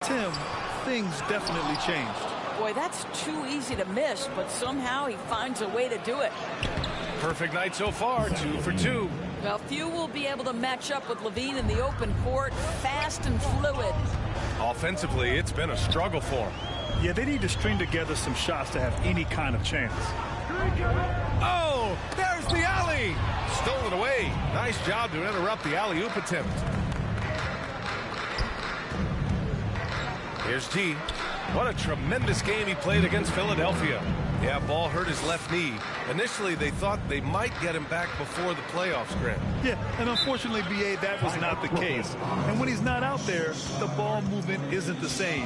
Tim, things definitely changed. Boy, that's too easy to miss, but somehow he finds a way to do it. Perfect night so far, 2 for 2. Well, few will be able to match up with LaVine in the open court, fast and fluid. Offensively, it's been a struggle for him. Yeah, they need to string together some shots to have any kind of chance. Oh, there's the alley. Stolen away. Nice job to interrupt the alley-oop attempt. Here's G. What a tremendous game he played against Philadelphia. Yeah, ball hurt his left knee. Initially, they thought they might get him back before the playoffs, Grant. Yeah, and unfortunately, B.A., that was not the case. And when he's not out there, the ball movement isn't the same.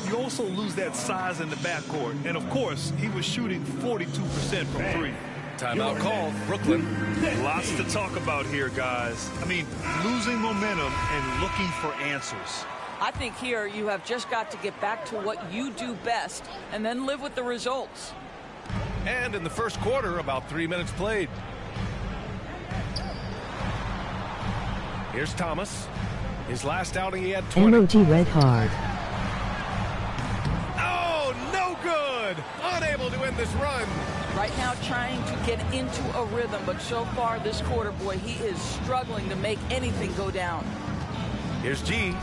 You also lose that size in the backcourt. And, of course, he was shooting 42% from three. Timeout called. Brooklyn. Lots to talk about here, guys. I mean, losing momentum and looking for answers. I think here you have just got to get back to what you do best and then live with the results. And in the first quarter, about 3 minutes played. Here's Thomas. His last outing, he had 20. MOT red card. Oh, no good. Unable to end this run. Right now trying to get into a rhythm, but so far this quarter, boy, he is struggling to make anything go down. Here's G.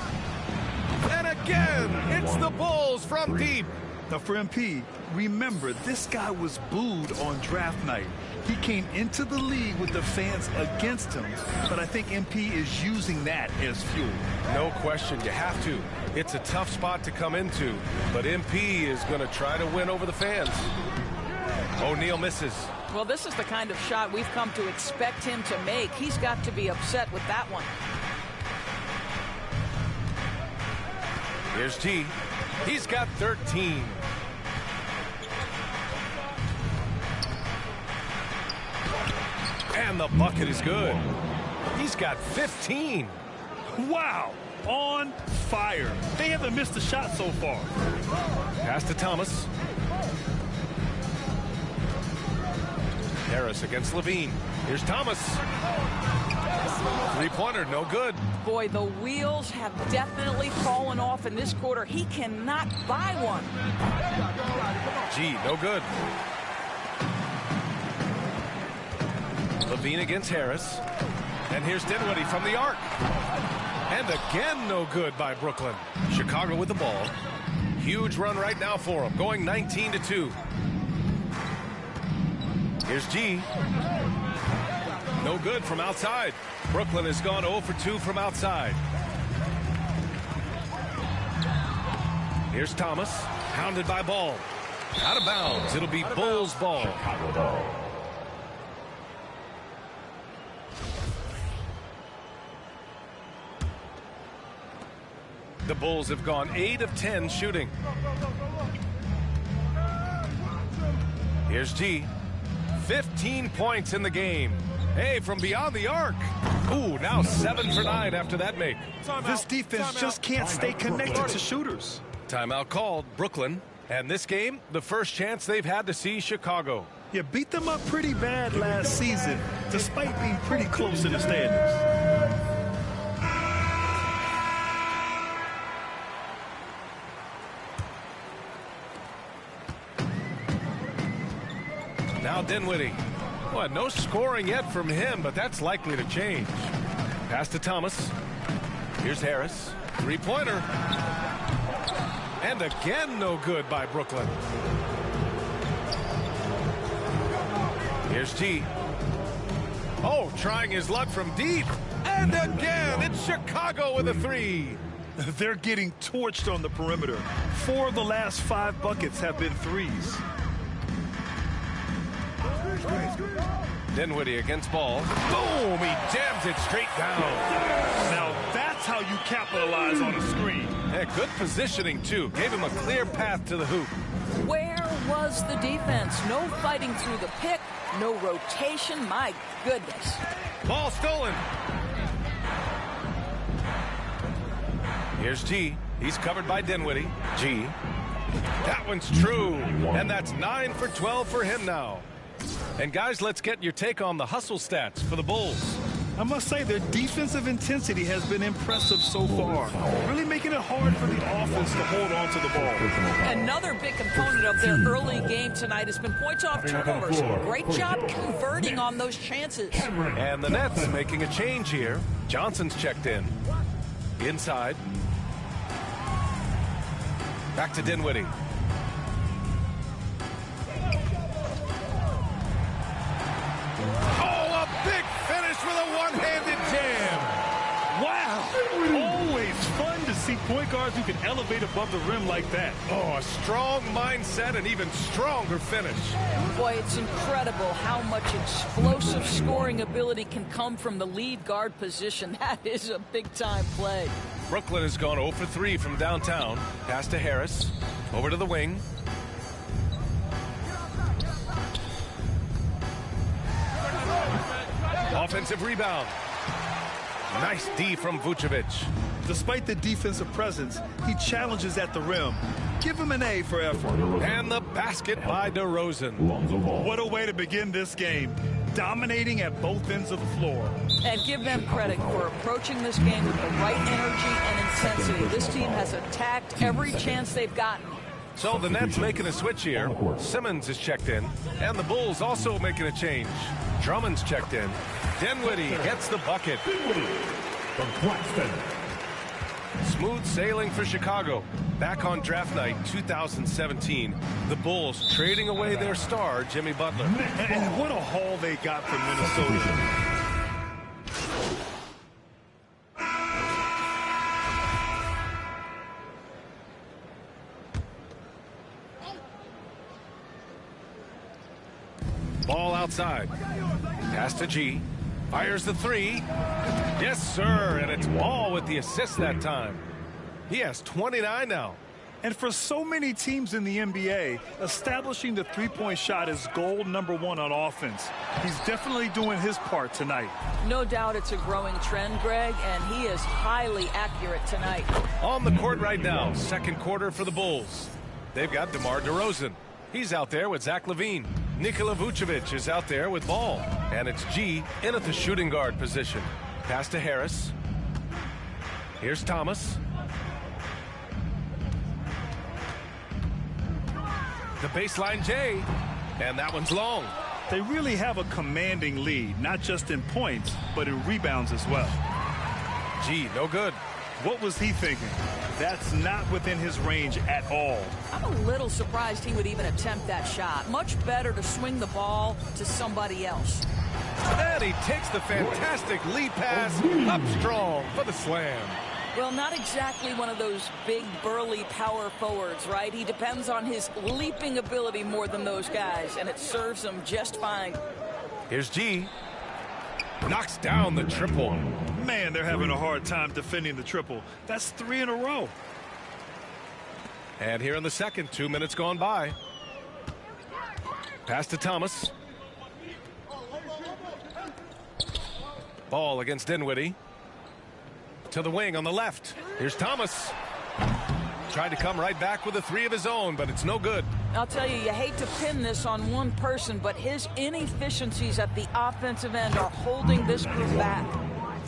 And again, it's the Bulls from deep. Now, for MP, remember, this guy was booed on draft night. He came into the league with the fans against him, but I think MP is using that as fuel. No question, you have to. It's a tough spot to come into, but MP is going to try to win over the fans. O'Neal misses. Well, this is the kind of shot we've come to expect him to make. He's got to be upset with that one. Here's G. He's got 13. And the bucket is good. He's got 15. Wow, on fire. They haven't missed a shot so far. Pass to Thomas. Harris against LaVine. Here's Thomas. Three-pointer, no good. Boy, the wheels have definitely fallen off in this quarter. He cannot buy one. G, no good. LaVine against Harris. And here's Dinwiddie from the arc. And again, no good by Brooklyn. Chicago with the ball. Huge run right now for him, going 19-2. Here's G. No good from outside. Brooklyn has gone 0 for 2 from outside. Here's Thomas, pounded by Ball. Out of bounds. It'll be Bulls ball. The Bulls have gone 8 of 10 shooting. Here's G. 15 points in the game. Hey, from beyond the arc. Ooh, now 7 for 9 after that make. This defense just can't stay connected to shooters. Timeout called. Brooklyn. And this game, the first chance they've had to see Chicago. Yeah, beat them up pretty bad last season, despite being pretty close in the standings. Now Dinwiddie. Well, no scoring yet from him, but that's likely to change. Pass to Thomas. Here's Harris. Three-pointer. And again, no good by Brooklyn. Here's G. Oh, trying his luck from deep. And again, it's Chicago with a three. They're getting torched on the perimeter. 4 of the last 5 buckets have been threes. Dinwiddie against Ball. Boom! He jams it straight down. Now that's how you capitalize on a screen. Yeah, good positioning, too. Gave him a clear path to the hoop. Where was the defense? No fighting through the pick, no rotation. My goodness. Ball stolen. Here's G. He's covered by Dinwiddie. G. That one's true. And that's 9 for 12 for him now. And guys, let's get your take on the hustle stats for the Bulls. I must say their defensive intensity has been impressive so far, really making it hard for the offense to hold on to the ball. Another big component of their early game tonight has been points off turnovers. Great job converting on those chances. And the Nets making a change here. Johnson's checked in. Inside. Back to Dinwiddie. Oh, a big finish with a one-handed jam. Wow. Always fun to see point guards who can elevate above the rim like that. Oh, a strong mindset and even stronger finish. Boy, it's incredible how much explosive scoring ability can come from the lead guard position. That is a big-time play. Brooklyn has gone 0 for 3 from downtown. Pass to Harris. Over to the wing. Offensive rebound. Nice D from Vucevic. Despite the defensive presence, he challenges at the rim. Give him an A for effort. And the basket by DeRozan. What a way to begin this game. Dominating at both ends of the floor. And give them credit for approaching this game with the right energy and intensity. This team has attacked every chance they've gotten. So the Nets making a switch here. Simmons is checked in. And the Bulls also making a change. Drummond's checked in. Dinwiddie gets the bucket. Smooth sailing for Chicago. Back on draft night 2017, the Bulls trading away their star, Jimmy Butler. And what a haul they got from Minnesota. Ball outside. Pass to G. Fires the three. Yes, sir. And it's Ball with the assist that time. He has 29 now. And for so many teams in the NBA, establishing the three-point shot is goal number one on offense. He's definitely doing his part tonight. No doubt it's a growing trend, Greg, and he is highly accurate tonight. On the court right now, second quarter for the Bulls. They've got DeMar DeRozan. He's out there with Zach LaVine. Nikola Vucevic is out there with Ball. And it's G in at the shooting guard position. Pass to Harris. Here's Thomas. The baseline J. And that one's long. They really have a commanding lead, not just in points, but in rebounds as well. G, no good. What was he thinking? That's not within his range at all. I'm a little surprised he would even attempt that shot. Much better to swing the ball to somebody else. And he takes the fantastic lead pass up strong for the slam. Well, not exactly one of those big, burly power forwards, right? He depends on his leaping ability more than those guys, and it serves him just fine. Here's G. Knocks down the triple. Man, they're having a hard time defending the triple. That's 3 in a row. And here in the second, 2 minutes gone by. Pass to Thomas. Ball against Dinwiddie. To the wing on the left. Here's Thomas. Tried to come right back with a three of his own, but it's no good. I'll tell you, you hate to pin this on one person, but his inefficiencies at the offensive end are holding this group back.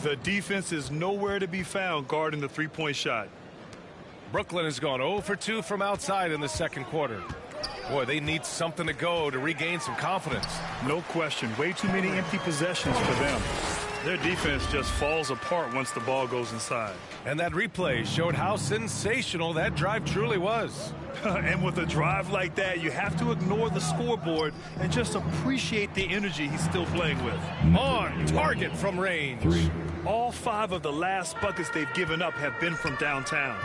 The defense is nowhere to be found guarding the three-point shot. Brooklyn has gone 0 for 2 from outside in the second quarter. Boy, they need something to go to regain some confidence. No question. Way too many empty possessions for them. Their defense just falls apart once the ball goes inside. And that replay showed how sensational that drive truly was. And with a drive like that, you have to ignore the scoreboard and just appreciate the energy he's still playing with. On target from range. All 5 of the last buckets they've given up have been from downtown.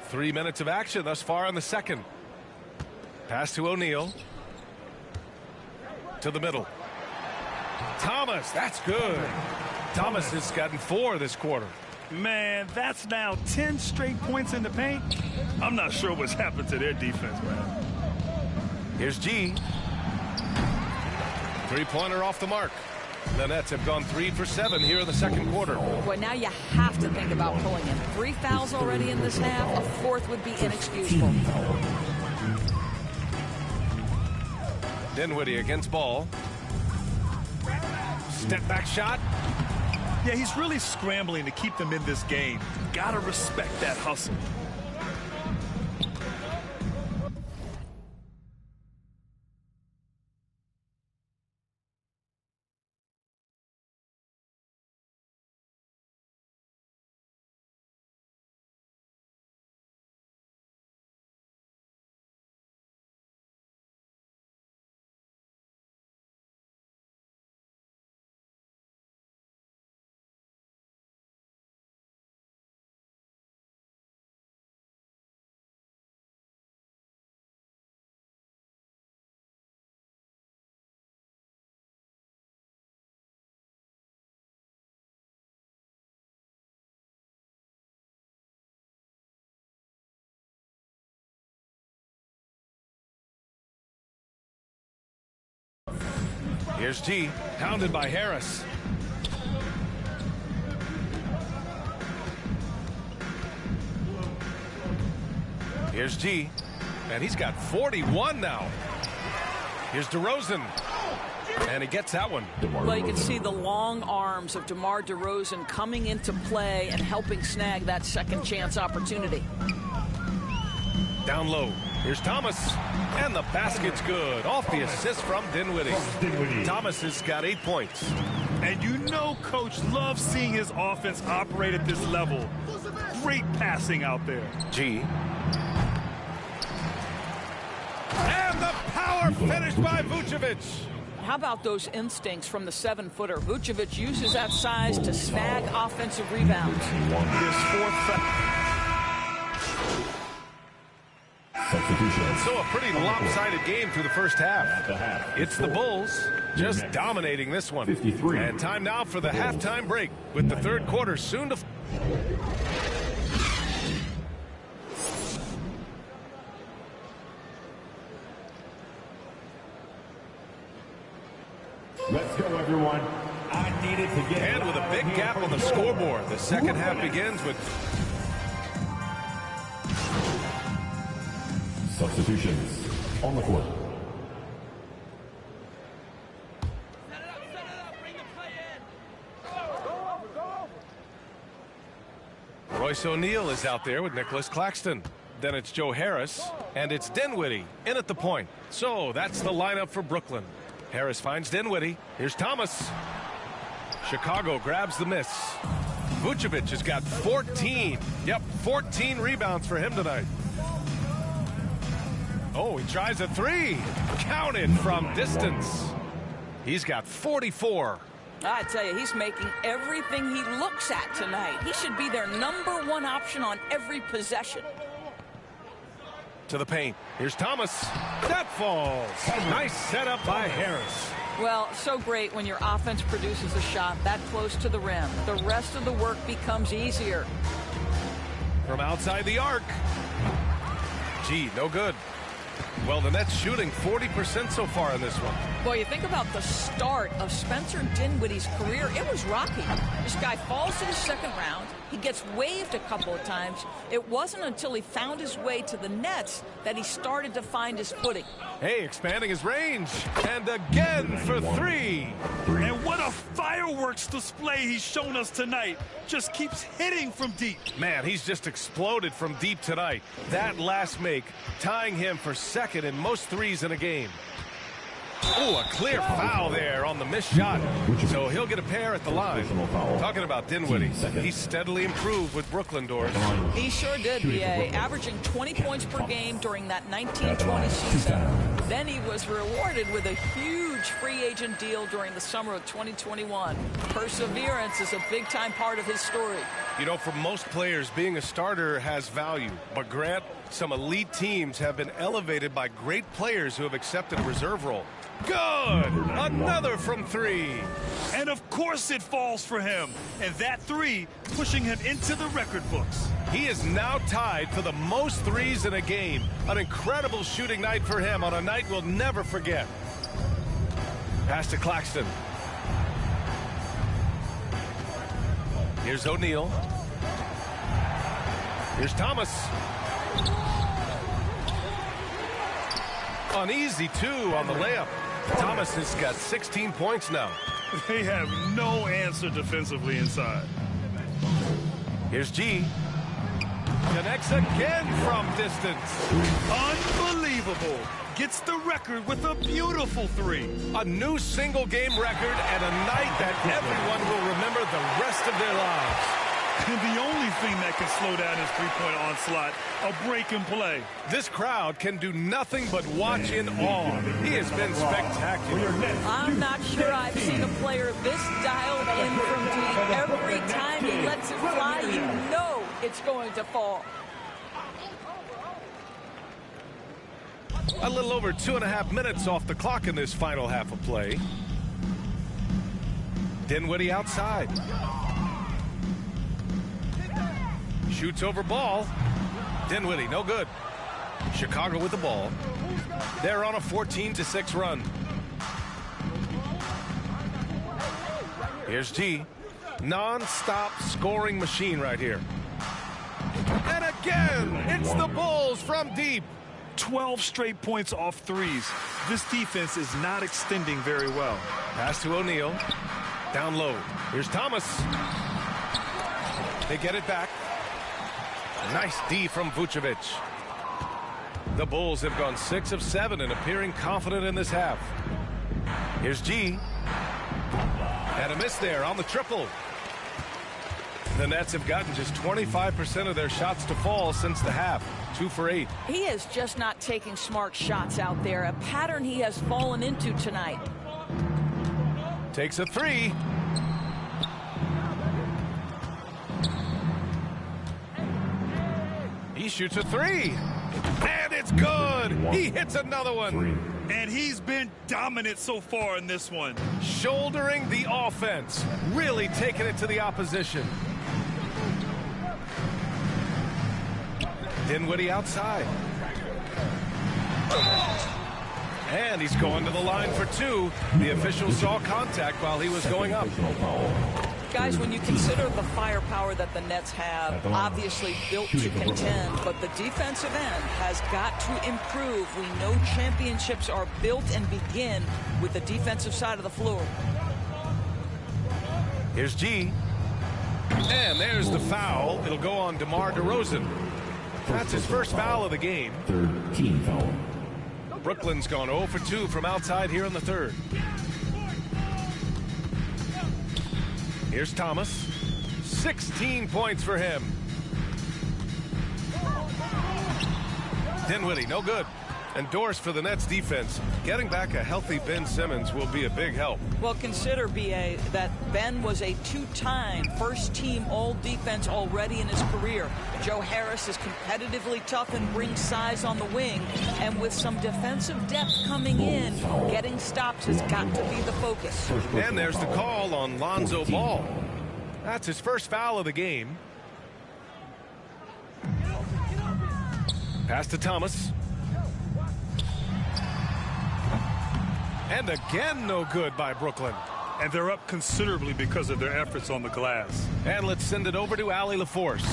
3 minutes of action thus far in the second. Pass to O'Neal. To the middle. Thomas, that's good. Thomas has gotten 4 this quarter. Man, that's now 10 straight points in the paint. I'm not sure what's happened to their defense, man. Here's G. Three-pointer off the mark. The Nets have gone 3 for 7 here in the second quarter. Boy, now you have to think about pulling him. 3 fouls already in this half. A 4th would be inexcusable. Dinwiddie against Ball. Step back shot. Yeah, he's really scrambling to keep them in this game. Gotta respect that hustle. Here's G, pounded by Harris. Here's G, and he's got 41 now. Here's DeRozan, and he gets that one. Well, you can see the long arms of DeMar DeRozan coming into play and helping snag that second chance opportunity. Down low. Here's Thomas, and the basket's good. Off the assist from Dinwiddie. Thomas has got 8 points. And you know Coach loves seeing his offense operate at this level. Great passing out there. G. And the power finish by Vucevic. How about those instincts from the 7-footer? Vucevic uses that size to snag offensive rebounds. His fourth And so a pretty lopsided game through the first half. It's the Bulls just dominating this one. And time now for the halftime break with the third quarter soon to... Let's go, everyone. I needed to get... And with a big gap on the scoreboard, the second half begins with... Substitutions on the court. Royce O'Neal is out there with Nicholas Claxton. Then it's Joe Harris, and it's Dinwiddie in at the point. So that's the lineup for Brooklyn. Harris finds Dinwiddie. Here's Thomas. Chicago grabs the miss. Vucevic has got 14. Yep, 14 rebounds for him tonight. Oh, he tries a three. Counted from distance. He's got 44. I tell you, he's making everything he looks at tonight. He should be their #1 option on every possession. To the paint. Here's Thomas. That falls. Nice setup by Harris. Well, so great when your offense produces a shot that close to the rim. The rest of the work becomes easier. From outside the arc. Gee, no good. Well, the Nets shooting 40% so far in this one. Boy, you think about the start of Spencer Dinwiddie's career. It was rocky. This guy falls to the second round. He gets waived a couple of times. It wasn't until he found his way to the Nets that he started to find his footing. Hey, expanding his range. And again for three. And what a fireworks display he's shown us tonight. Just keeps hitting from deep. Man, he's just exploded from deep tonight. That last make, tying him for second in most threes in a game. Oh, a clear foul there on the missed shot. So he'll get a pair at the line. Talking about Dinwiddie, he steadily improved with Brooklyn doors. He sure did, B.A., averaging 20 points per game during that 19-20 season. Then he was rewarded with a huge free agent deal during the summer of 2021. Perseverance is a big-time part of his story. You know, for most players, being a starter has value. But Grant, some elite teams have been elevated by great players who have accepted a reserve role. Good! Another from three. And of course it falls for him. And that three pushing him into the record books. He is now tied for the most threes in a game. An incredible shooting night for him on a night we'll never forget. Pass to Claxton. Here's O'Neal. Here's Thomas. An easy two on the layup. Thomas has got 16 points now. They have no answer defensively inside. Here's G. Connects again from distance. Unbelievable. Gets the record with a beautiful three. A new single-game record and a night that everyone will remember the rest of their lives. And the only thing that can slow down his three-point onslaught, a break and play. This crowd can do nothing but watch in awe. He has been spectacular. I'm not sure I've seen a player this dialed in from deep. Every time he lets it fly, you know it's going to fall. A little over 2.5 minutes off the clock in this final half of play. Dinwiddie outside. Shoots over ball. Dinwiddie, no good. Chicago with the ball. They're on a 14-6 run. Here's G. Non-stop scoring machine right here. And again, it's the Bulls from deep. 12 straight points off threes. This defense is not extending very well. Pass to O'Neal. Down low. Here's Thomas. They get it back. Nice D from Vucevic. The Bulls have gone 6 of 7 and appearing confident in this half. Here's G. And a miss there on the triple. The Nets have gotten just 25% of their shots to fall since the half. 2 for 8. He is just not taking smart shots out there, a pattern he has fallen into tonight. Takes a three. He shoots a three. And it's good. He hits another one. And he's been dominant so far in this one. Shouldering the offense. Really taking it to the opposition. Dinwiddie outside. And he's going to the line for 2. The official saw contact while he was going up. Guys, when you consider the firepower that the Nets have, obviously built to contend, but the defensive end has got to improve. We know championships are built and begin with the defensive side of the floor. Here's G. And there's the foul. It'll go on DeMar DeRozan. That's his first foul of the game. Third team foul. Brooklyn's gone 0 for 2 from outside here in the third. Here's Thomas. 16 points for him. Dinwiddie, no good. And Doris for the Nets defense. Getting back a healthy Ben Simmons will be a big help. Well, consider, B.A., that Ben was a 2-time first-team all-defense already in his career. Joe Harris is competitively tough and brings size on the wing. And with some defensive depth coming in, getting stops has got to be the focus. And there's the call on Lonzo Ball. That's his first foul of the game. Pass to Thomas. And again, no good by Brooklyn. And they're up considerably because of their efforts on the glass. And let's send it over to Allie LaForce.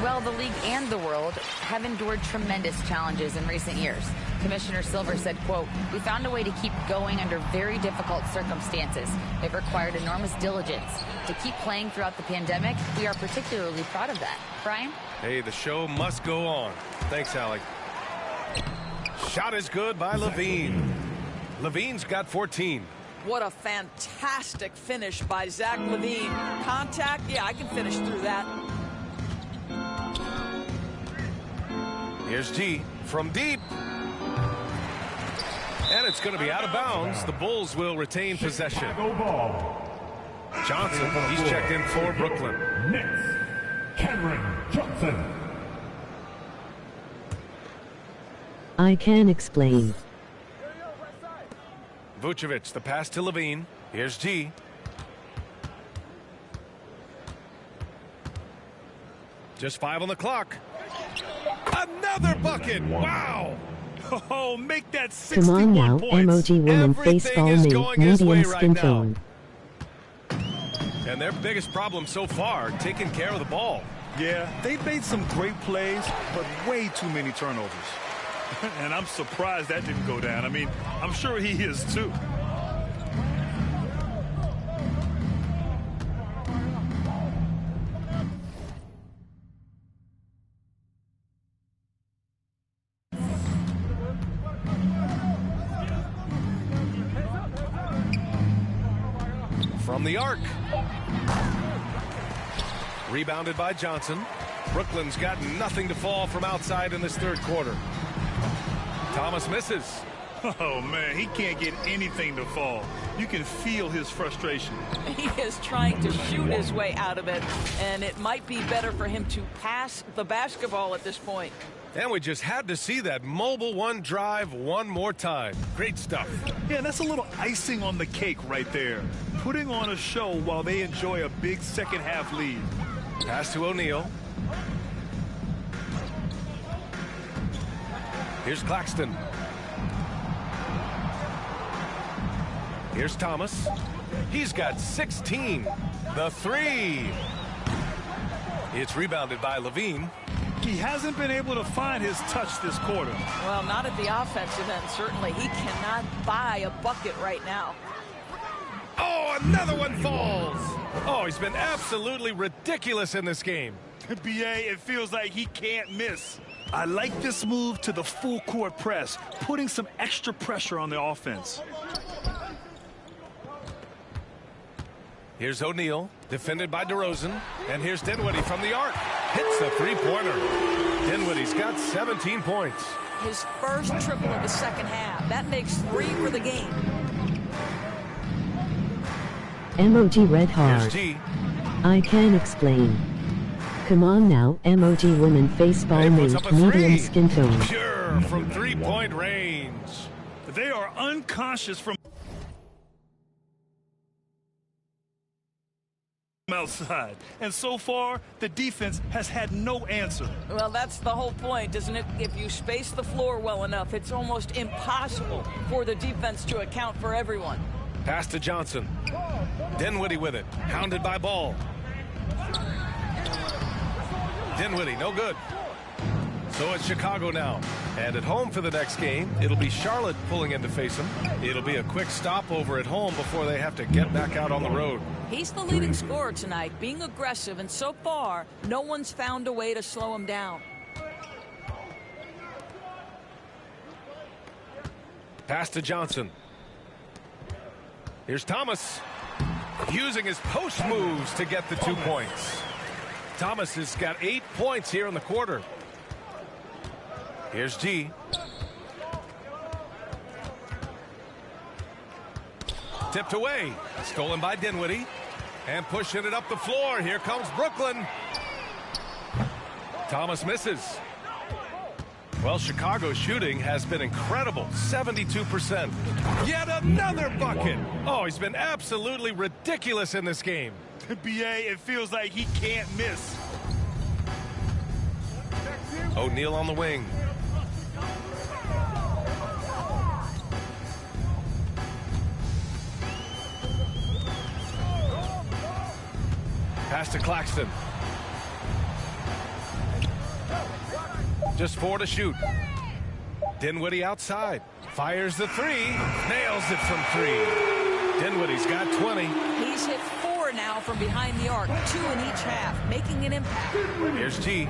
Well, the league and the world have endured tremendous challenges in recent years. Commissioner Silver said, quote, "We found a way to keep going under very difficult circumstances. It required enormous diligence. To keep playing throughout the pandemic, we are particularly proud of that." Brian? Hey, the show must go on. Thanks, Allie. Shot is good by Levine. Levine's got 14. What a fantastic finish by Zach LaVine. Contact, yeah, I can finish through that. Here's G from deep. And it's going to be out of bounds. The Bulls will retain possession. Johnson, he's checked in for Brooklyn. Next, Cameron Johnson. I can explain. Vucevic, the pass to Levine. Here's G. Just 5 on the clock. Another bucket. Wow. Oh, make that 61 Come on now, points. emoji woman Everything face ball is me, going his way medium right skin now. tone. And their biggest problem so far, taking care of the ball. Yeah, they've made some great plays, but way too many turnovers. And I'm surprised that didn't go down. I mean, I'm sure he is too. from the arc. Rebounded by Johnson. Brooklyn's got nothing to fall from outside in this third quarter. Thomas misses. Oh, man, he can't get anything to fall. You can feel his frustration. He is trying to shoot his way out of it, and it might be better for him to pass the basketball at this point. And we just had to see that mobile one drive one more time. Great stuff. Yeah, that's a little icing on the cake right there. Putting on a show while they enjoy a big second half lead. Pass to O'Neal. Here's Claxton. Here's Thomas. He's got 16. The three. It's rebounded by Levine. He hasn't been able to find his touch this quarter. Well, not at the offensive end, certainly. He cannot buy a bucket right now. Oh, another one falls. Oh, he's been absolutely ridiculous in this game. BA, it feels like he can't miss. I like this move to the full court press, putting some extra pressure on the offense. Here's O'Neal, defended by DeRozan. And here's Dinwiddie from the arc. Hits the three-pointer. Dinwiddie's got 17 points. His first triple of the second half. That makes 3 for the game. MOG Red Hard. Here's G. I can explain. Come on now, MOG women face-ball And he puts move, up a medium three. skin tone. Pure from three-point range. They are unconscious from outside. And so far, the defense has had no answer. Well, that's the whole point, isn't it? If you space the floor well enough, it's almost impossible for the defense to account for everyone. Pass to Johnson. Dinwiddie with it. Hounded by Ball. Dinwiddie, no good. So it's Chicago now. And at home for the next game, it'll be Charlotte pulling in to face them. It'll be a quick stopover at home before they have to get back out on the road. He's the leading scorer tonight, being aggressive, and so far, no one's found a way to slow him down. Pass to Johnson. Here's Thomas. Using his post moves to get the 2 points. Thomas has got 8 points here in the quarter. Here's G. Tipped away. Stolen by Dinwiddie. And pushing it up the floor. Here comes Brooklyn. Thomas misses. Well, Chicago's shooting has been incredible. 72%. Yet another bucket. Oh, he's been absolutely ridiculous in this game. BA, it feels like he can't miss. O'Neal on the wing. Pass to Claxton. Just 4 to shoot. Dinwiddie outside. Fires the three. Nails it from 3. Dinwiddie's got 20. He's hit 4 now from behind the arc, 2 in each half, making an impact. Here's G.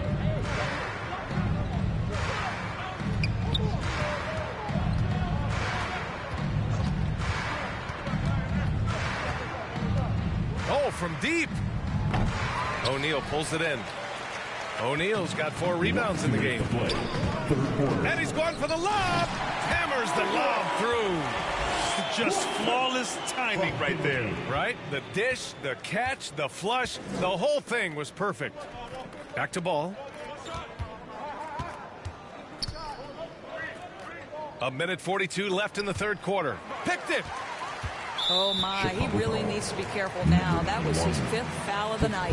Oh, from deep. O'Neal pulls it in. O'Neal's got 4 rebounds in the game. And he's going for the lob. Hammers the lob through. Just flawless timing right there. Right? The dish, the catch, the flush, the whole thing was perfect. Back to Ball. A minute 42 left in the third quarter. Picked it. Oh, my. He really needs to be careful now. That was his 5th foul of the night.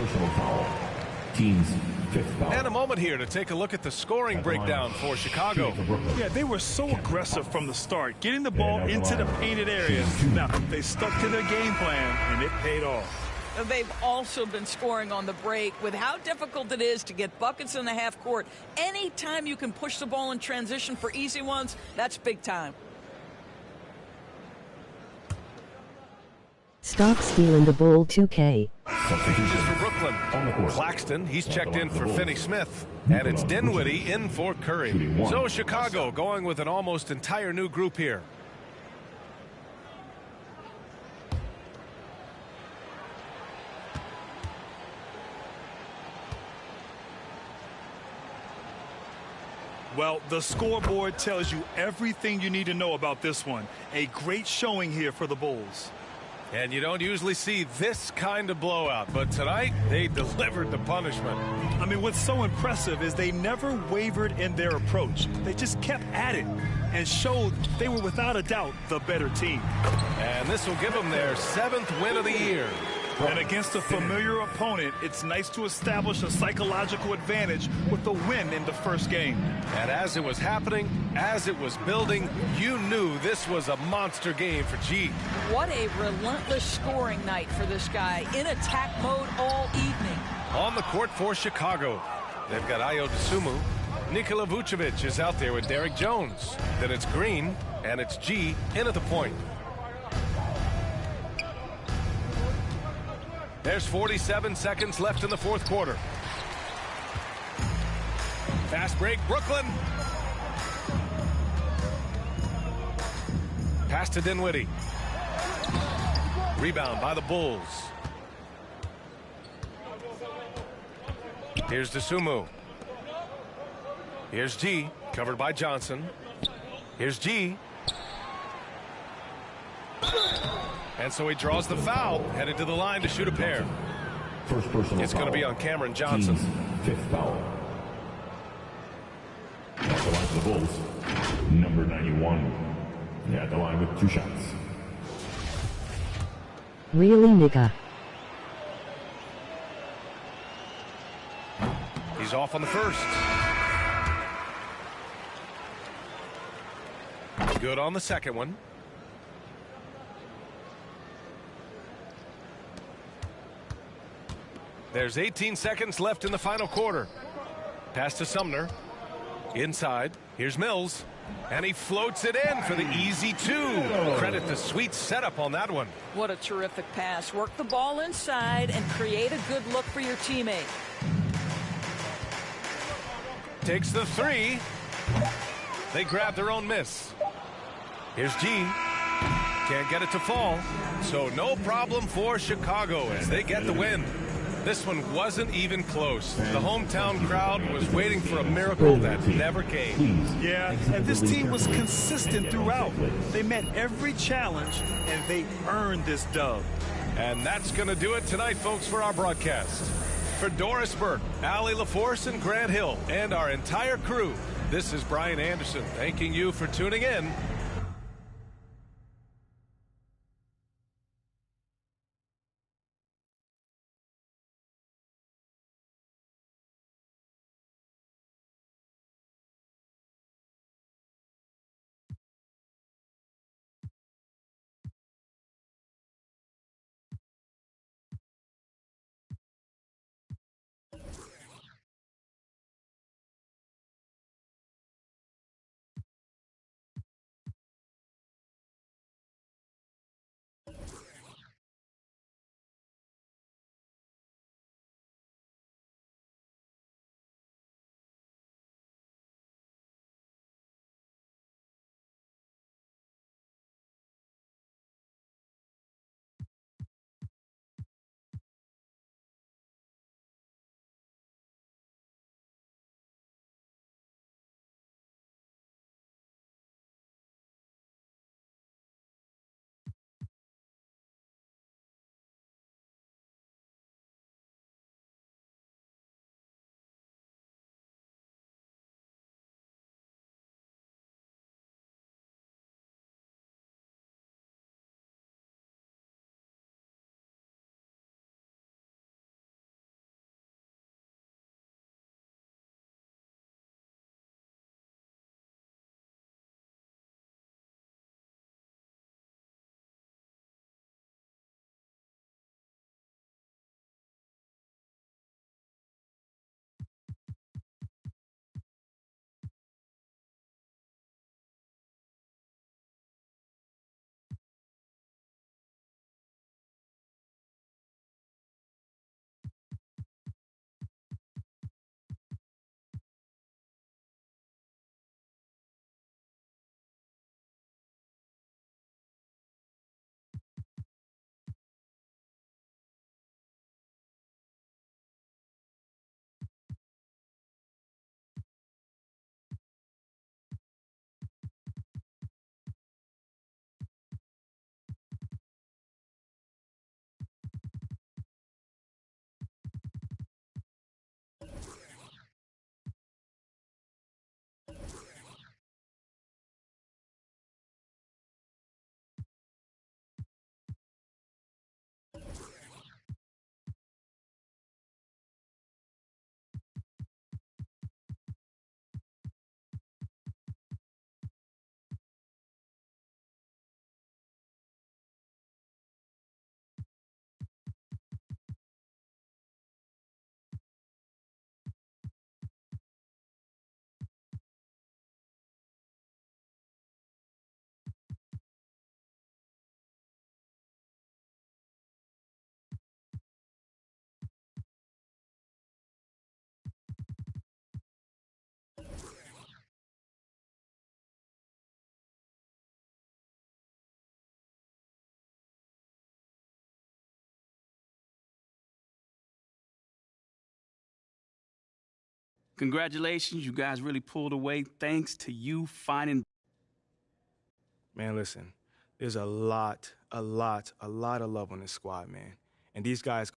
Team's 5th foul. And a moment here to take a look at the scoring breakdown for Chicago. Yeah, they were so aggressive from the start, getting the ball into the painted area. Now, they stuck to their game plan, and it paid off. They've also been scoring on the break. With how difficult it is to get buckets in the half court, anytime you can push the ball in transition for easy ones, that's big time. Stop stealing the ball, 2K. Substitutions for Brooklyn. Claxton, he's checked in for Finney Smith. And it's Dinwiddie in for Curry. So Chicago going with an almost entire new group here. Well, the scoreboard tells you everything you need to know about this one. A great showing here for the Bulls. And you don't usually see this kind of blowout, but tonight they delivered the punishment. I mean, what's so impressive is they never wavered in their approach. They just kept at it and showed they were without a doubt the better team. And this will give them their 7th win of the year. And against a familiar opponent, it's nice to establish a psychological advantage with the win in the first game. And as it was happening, as it was building, you knew this was a monster game for G. What a relentless scoring night for this guy, in attack mode all evening. On the court for Chicago, they've got Ayo Dosunmu. Nikola Vucevic is out there with Derek Jones. Then it's Green, and it's G in at the point. There's 47 seconds left in the fourth quarter. Fast break, Brooklyn. Pass to Dinwiddie. Rebound by the Bulls. Here's Dosunmu. Here's G, covered by Johnson. Here's G. And so he draws the foul, headed to the line to shoot a pair. First personal It's going to be on Cameron Johnson. Team's 5th foul. At the line for the Bulls, number 91. At the line with 2 shots. Really, nigga? He's off on the first. Good on the second one. There's 18 seconds left in the final quarter. Pass to Sumner. Inside. Here's Mills. And he floats it in for the easy 2. Credit the sweet setup on that one. What a terrific pass. Work the ball inside and create a good look for your teammate. Takes the 3. They grab their own miss. Here's G. Can't get it to fall. So no problem for Chicago as they get the win. This one wasn't even close. The hometown crowd was waiting for a miracle that never came. Yeah, and this team was consistent throughout. They met every challenge, and they earned this dub. And that's going to do it tonight, folks, for our broadcast. For Doris Burke, Allie LaForce, and Grant Hill, and our entire crew, this is Brian Anderson thanking you for tuning in. Congratulations, you guys really pulled away thanks to you finding. Man, listen, there's a lot of love on this squad, man. And these guys.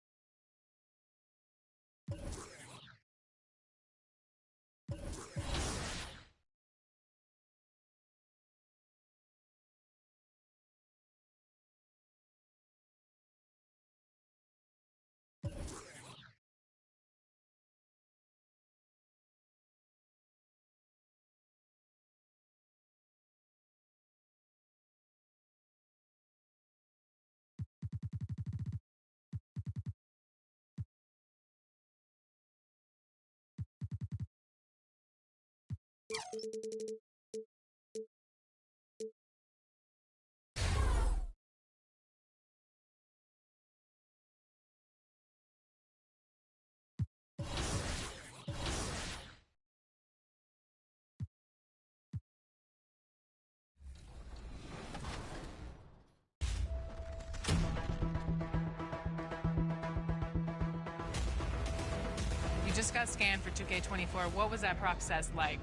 You just got scanned for 2K24. What was that process like?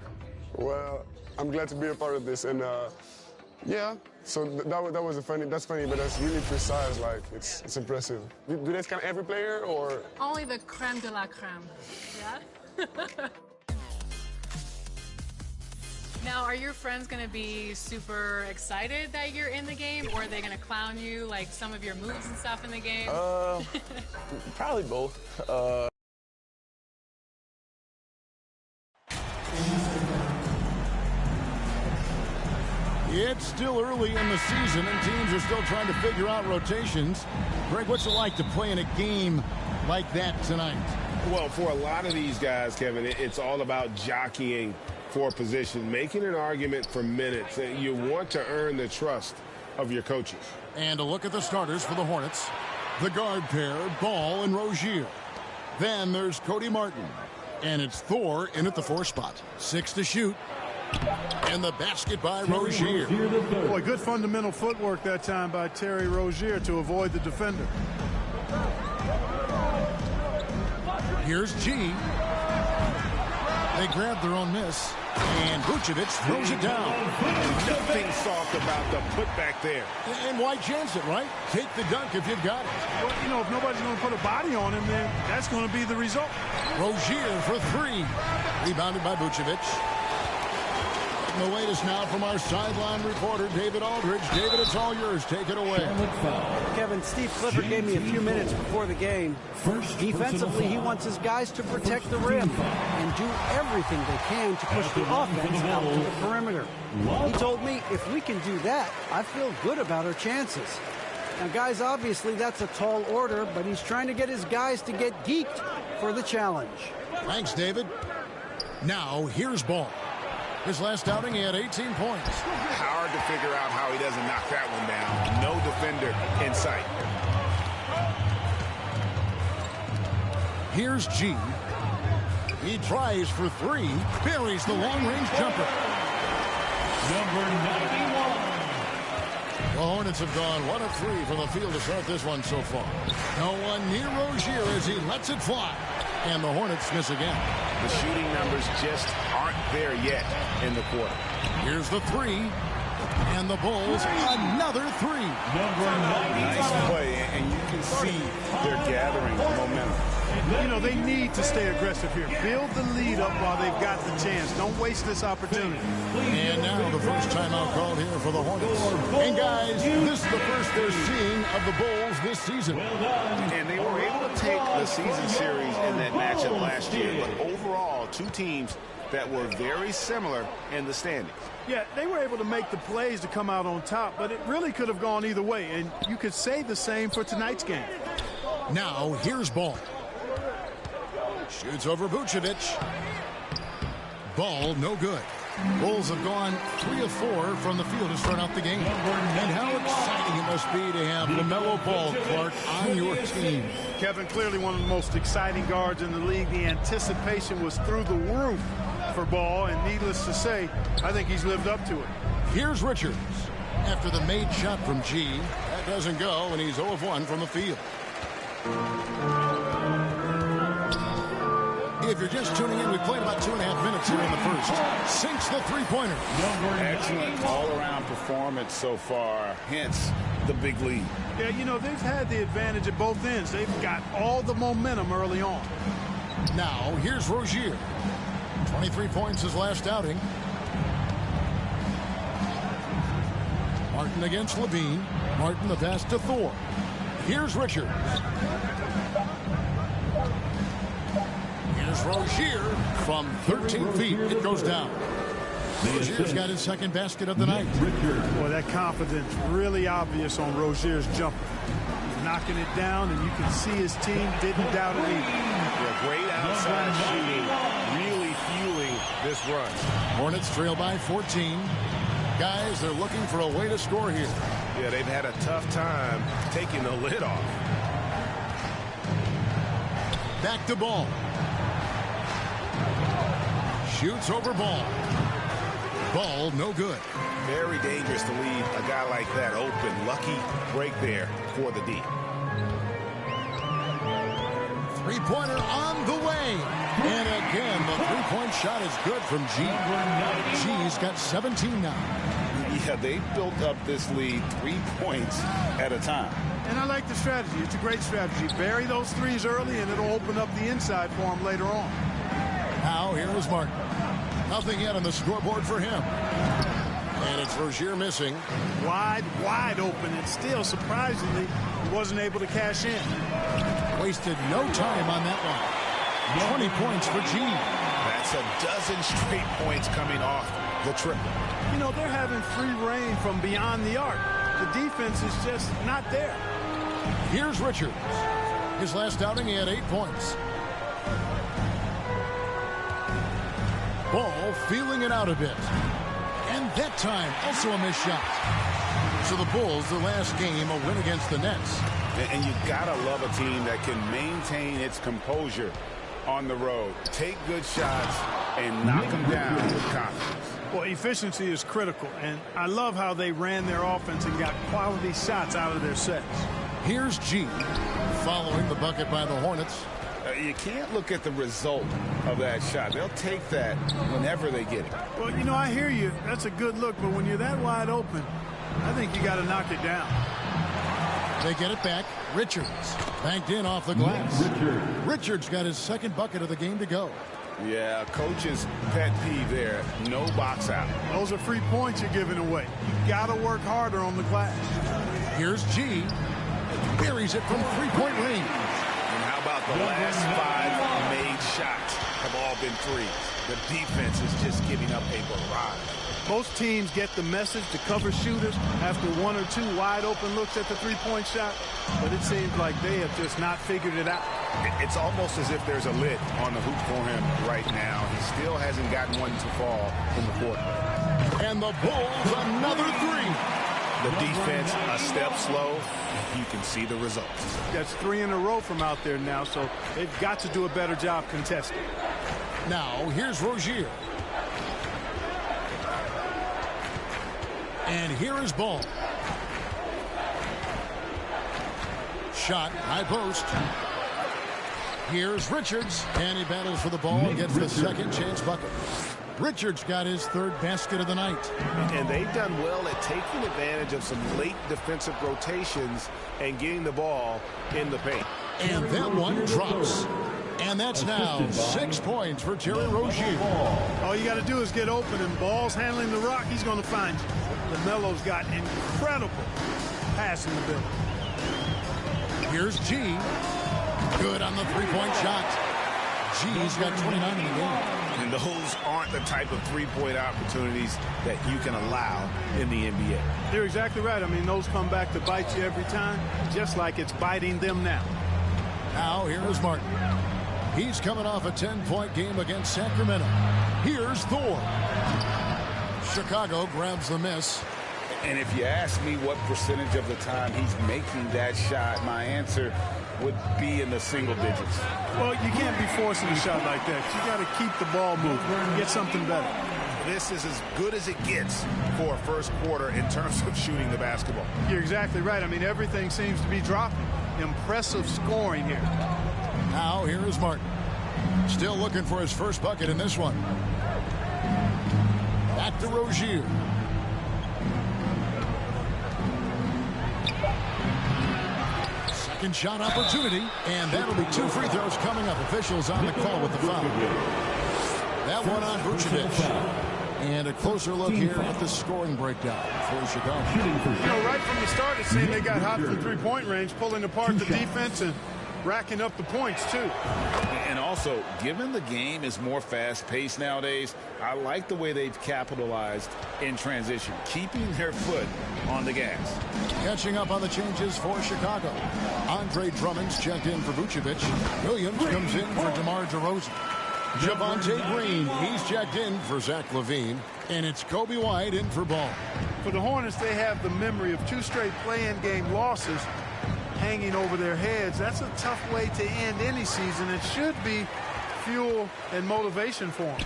Well, I'm glad to be a part of this, and yeah. So that was that's funny, but that's really precise. Like it's impressive. Do they scan every player or? Only the creme de la creme. Yeah. Now, are your friends going to be super excited that you're in the game, or are they going to clown you, like some of your moves and stuff in the game? Probably both. It's still early in the season, and teams are still trying to figure out rotations. Greg, what's it like to play in a game like that tonight? Well, for a lot of these guys, Kevin, it's all about jockeying for position, making an argument for minutes. You want to earn the trust of your coaches. And a look at the starters for the Hornets. The guard pair, Ball and Rozier. Then there's Cody Martin. And it's Thor in at the 4 spot. 6 to shoot. And the basket by Rozier. Boy, good fundamental footwork that time by Terry Rozier to avoid the defender. Here's G. They grab their own miss. And Vucevic throws it down. Nothing soft about the putback there. And why chance it, right? Take the dunk if you've got it. Well, you know, if nobody's going to put a body on him, then that's going to be the result. Rozier for 3. Rebounded by Vucevic. The latest now from our sideline reporter, David Aldridge. David, it's all yours. Take it away. Kevin, Steve Clifford gave me a few minutes before the game. Defensively, he wants his guys to protect the rim and do everything they can to push the offense out to the perimeter. He told me, if we can do that, I feel good about our chances. Now, guys, obviously that's a tall order, but he's trying to get his guys to get geeked for the challenge. Thanks, David. Now, here's Ball. His last outing, he had 18 points. Hard to figure out how he doesn't knock that one down. No defender in sight. Here's G. He tries for 3. Buries the long-range jumper. Number 91. The Hornets have gone 1 of 3 from the field to start this one so far. No one near Rozier as he lets it fly. And the Hornets miss again. The shooting numbers just aren't there yet in the quarter. Here's the 3. And the Bulls, another 3. Number 90. Nice play, and you can see they're gathering momentum. You know, they need to stay aggressive here. Build the lead up while they've got the chance. Don't waste this opportunity. And now the first timeout called here for the Hornets. And guys, this is the first they're seeing of the Bulls this season. And they were able to take the season series in that matchup last year. But overall, two teams that were very similar in the standings. Yeah, they were able to make the plays to come out on top, but it really could have gone either way. And you could say the same for tonight's game. Now, here's Ball. Shoots over Vucevic. Ball, no good. Bulls have gone 3 of 4 from the field to start out the game. And how exciting it must be to have LaMelo Ball, Clark, on your team. Kevin, clearly one of the most exciting guards in the league. The anticipation was through the roof for Ball, and needless to say, I think he's lived up to it. Here's Richards. After the made shot from G, that doesn't go, and he's 0 of 1 from the field. If you're just tuning in, we played about 2.5 minutes here in the first. Sinks the three-pointer. Excellent all-around performance so far, hence the big lead. Yeah, you know, they've had the advantage at both ends. They've got all the momentum early on. Now, here's Rozier. 23 points his last outing. Martin against Levine. Martin the pass to Thor. Here's Richards. Here's Rozier from 13 feet. It goes down. Rozier's got his second basket of the night. Well, that confidence really obvious on Rozier's jumper. He's knocking it down, and you can see his team didn't doubt it either. Yeah, great outside shooting, really fueling this run. Hornets trail by 14. Guys, they're looking for a way to score here. Yeah, they've had a tough time taking the lid off. Back to Ball. Shoots over Ball. Ball, no good. Very dangerous to leave a guy like that open. Lucky break there for the D. Three-pointer on the way. And again, the three-point shot is good from G. G's got 17 now. Yeah, they built up this lead 3 points at a time. And I like the strategy. It's a great strategy. Bury those threes early, and it'll open up the inside for him later on. Now, here is Martin. Nothing yet on the scoreboard for him. And it's Rozier missing. Wide open, and still, surprisingly, he wasn't able to cash in. Wasted no time on that one. 20 points for G. That's a dozen straight points coming off the triple. You know, they're having free reign from beyond the arc. The defense is just not there. Here's Richards. His last outing, he had 8 points. Ball feeling it out a bit. And that time, also a missed shot. So the Bulls, the last game, a win against the Nets. And you gotta love a team that can maintain its composure on the road. Take good shots and knock them down with confidence. Well, efficiency is critical, and I love how they ran their offense and got quality shots out of their sets. Here's G, following the bucket by the Hornets. You can't look at the result of that shot. They'll take that whenever they get it. Well, you know, I hear you. That's a good look, but when you're that wide open, I think you got to knock it down. They get it back. Richards banked in off the glass. Richards got his second bucket of the game to go. Yeah, coach's pet peeve there. No box out. Those are free points you're giving away. You got to work harder on the glass. Here's G. Buries it from three-point range. And how about the last 5 made shots have all been threes? The defense is just giving up a barrage. Most teams get the message to cover shooters after 1 or 2 wide open looks at the three-point shot, but it seems like they have just not figured it out. It's almost as if there's a lid on the hoop for him right now. He still hasn't gotten one to fall in the fourth. And the Bulls, another 3. The defense a step slow. You can see the results. That's 3 in a row from out there now, so they've got to do a better job contesting. Now, here's Rozier. And here is Ball. Shot, high post. Here's Richards, and he battles for the ball and gets the second chance bucket. Richards got his 3rd basket of the night. And they've done well at taking advantage of some late defensive rotations and getting the ball in the paint. And that one drops. And that's now 6 points for Terry Rozier. All you got to do is get open, and Ball's handling the rock. He's going to find you. LaMelo's got incredible passing ability. Here's G. Good on the three-point shot. G's got 29 in the game. And those aren't the type of three-point opportunities that you can allow in the NBA. You're exactly right. I mean, those come back to bite you every time, just like it's biting them now. Now, here is Martin. He's coming off a 10-point game against Sacramento. Here's Thor. Chicago grabs the miss. And if you ask me what percentage of the time he's making that shot, my answer would be in the single digits. Well, you can't be forcing a shot like that. You got to keep the ball moving and get something better. This is as good as it gets for a first quarter in terms of shooting the basketball. You're exactly right. I mean, everything seems to be dropping. Impressive scoring here. Now, here is Martin. Still looking for his first bucket in this one. Back to Rozier. Second shot opportunity, and that'll be 2 free throws coming up. Officials on the call with the foul. That one on Vucevic. And a closer look here at the scoring breakdown for Chicago. You know, right from the start, it seemed they got hot from three-point range, pulling apart the defense and racking up the points, too. And also, given the game is more fast-paced nowadays, I like the way they've capitalized in transition, keeping their foot on the gas. Catching up on the changes for Chicago. Andre Drummond's checked in for Vucevic. Williams comes in for DeMar DeRozan. Javonte Green, he's checked in for Zach LaVine. And it's Kobe White in for Ball. For the Hornets, they have the memory of 2 straight play-in game losses hanging over their heads. That's a tough way to end any season. It should be fuel and motivation for them.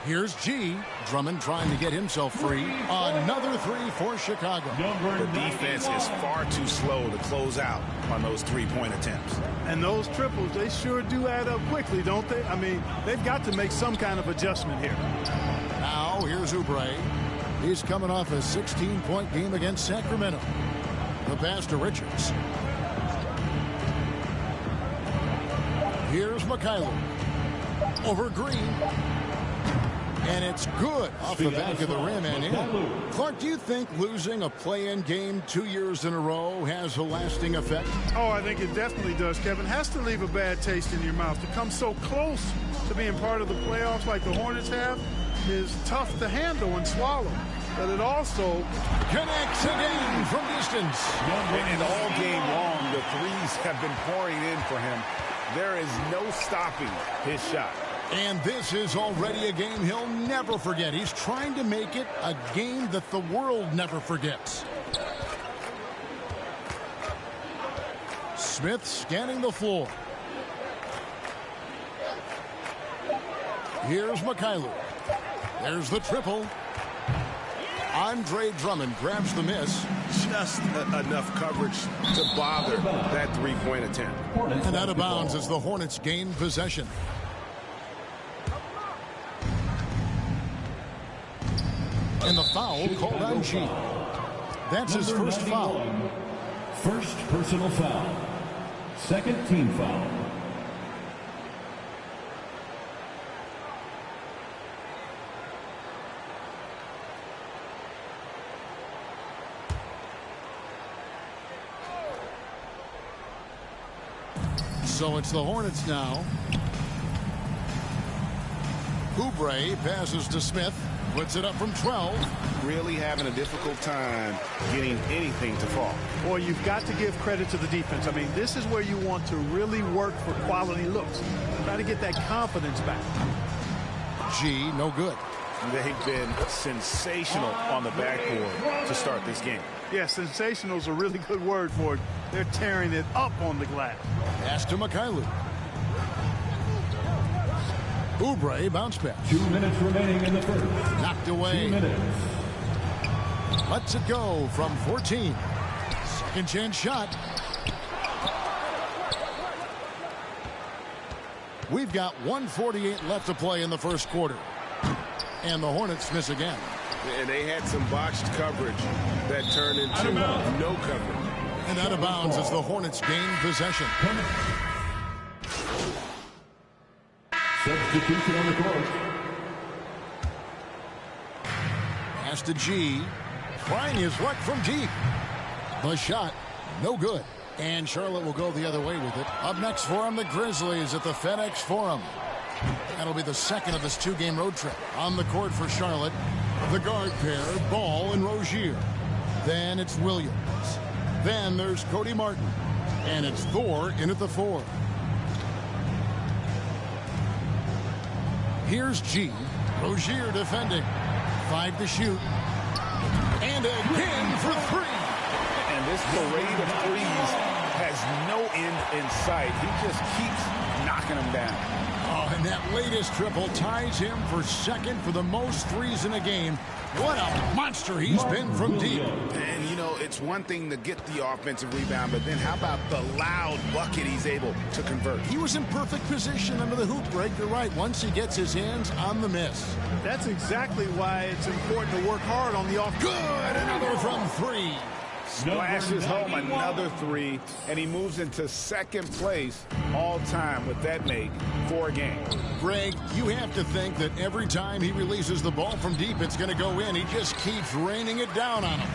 Here's G. Drummond trying to get himself free. Another 3 for Chicago. The defense is far too slow to close out on those 3-point attempts. And those triples, they sure do add up quickly, don't they? I mean, they've got to make some kind of adjustment here. Now, here's Oubre. He's coming off a 16-point game against Sacramento. The pass to Richards. Here's Mikhailuk. Over Green. And it's good off the back of the rim and in. Clark, do you think losing a play-in game 2 years in a row has a lasting effect? Oh, I think it definitely does, Kevin. Has to leave a bad taste in your mouth. To come so close to being part of the playoffs like the Hornets have is tough to handle and swallow. But it also connects again from distance. And all game long, the threes have been pouring in for him. There is no stopping his shot. And this is already a game he'll never forget. He's trying to make it a game that the world never forgets. Smith scanning the floor. Here's Mikhailuk. There's the triple. Andre Drummond grabs the miss. Just enough coverage to bother that 3-point attempt. And out of bounds as the Hornets gain possession. And the foul called on G. That's his first foul. First personal foul. Second team foul. So it's the Hornets now. Oubre passes to Smith. Puts it up from 12. Really having a difficult time getting anything to fall. Boy, you've got to give credit to the defense. I mean, this is where you want to really work for quality looks. Try to get that confidence back. G, no good. They've been sensational on the backboard to start this game. Yeah, sensational is a really good word for it. They're tearing it up on the glass. Pass to Mikhailuk. Oubre bounce back. 2 minutes remaining in the first. Knocked away. 2 minutes. Lets it go from 14. Second chance shot. We've got 1:48 left to play in the first quarter. And the Hornets miss again. And they had some botched coverage that turned into no coverage. And out of bounds as the Hornets gain possession. Substitution on the court. Pass to G. Trying his luck from deep. The shot, no good. And Charlotte will go the other way with it. Up next for them, the Grizzlies at the FedEx Forum. That'll be the second of this 2-game road trip. On the court for Charlotte, the guard pair, Ball and Rozier. Then it's Williams. Then there's Cody Martin. And it's Thor in at the 4. Here's G. Rozier defending. 5 to shoot. And again for 3. And this parade of threes has no end in sight. He just keeps knocking them down. Oh, and that latest triple ties him for second for the most threes in a game. What a monster he's been from deep. And, you know, it's one thing to get the offensive rebound, but then how about the loud bucket he's able to convert? He was in perfect position under the hoop, Greg. You're right. Once he gets his hands on the miss. That's exactly why it's important to work hard on the offense. Good. Another from three. Splashes home another three, and he moves into second place all time with that make for a game. Greg, you have to think that every time he releases the ball from deep, it's going to go in. He just keeps raining it down on him.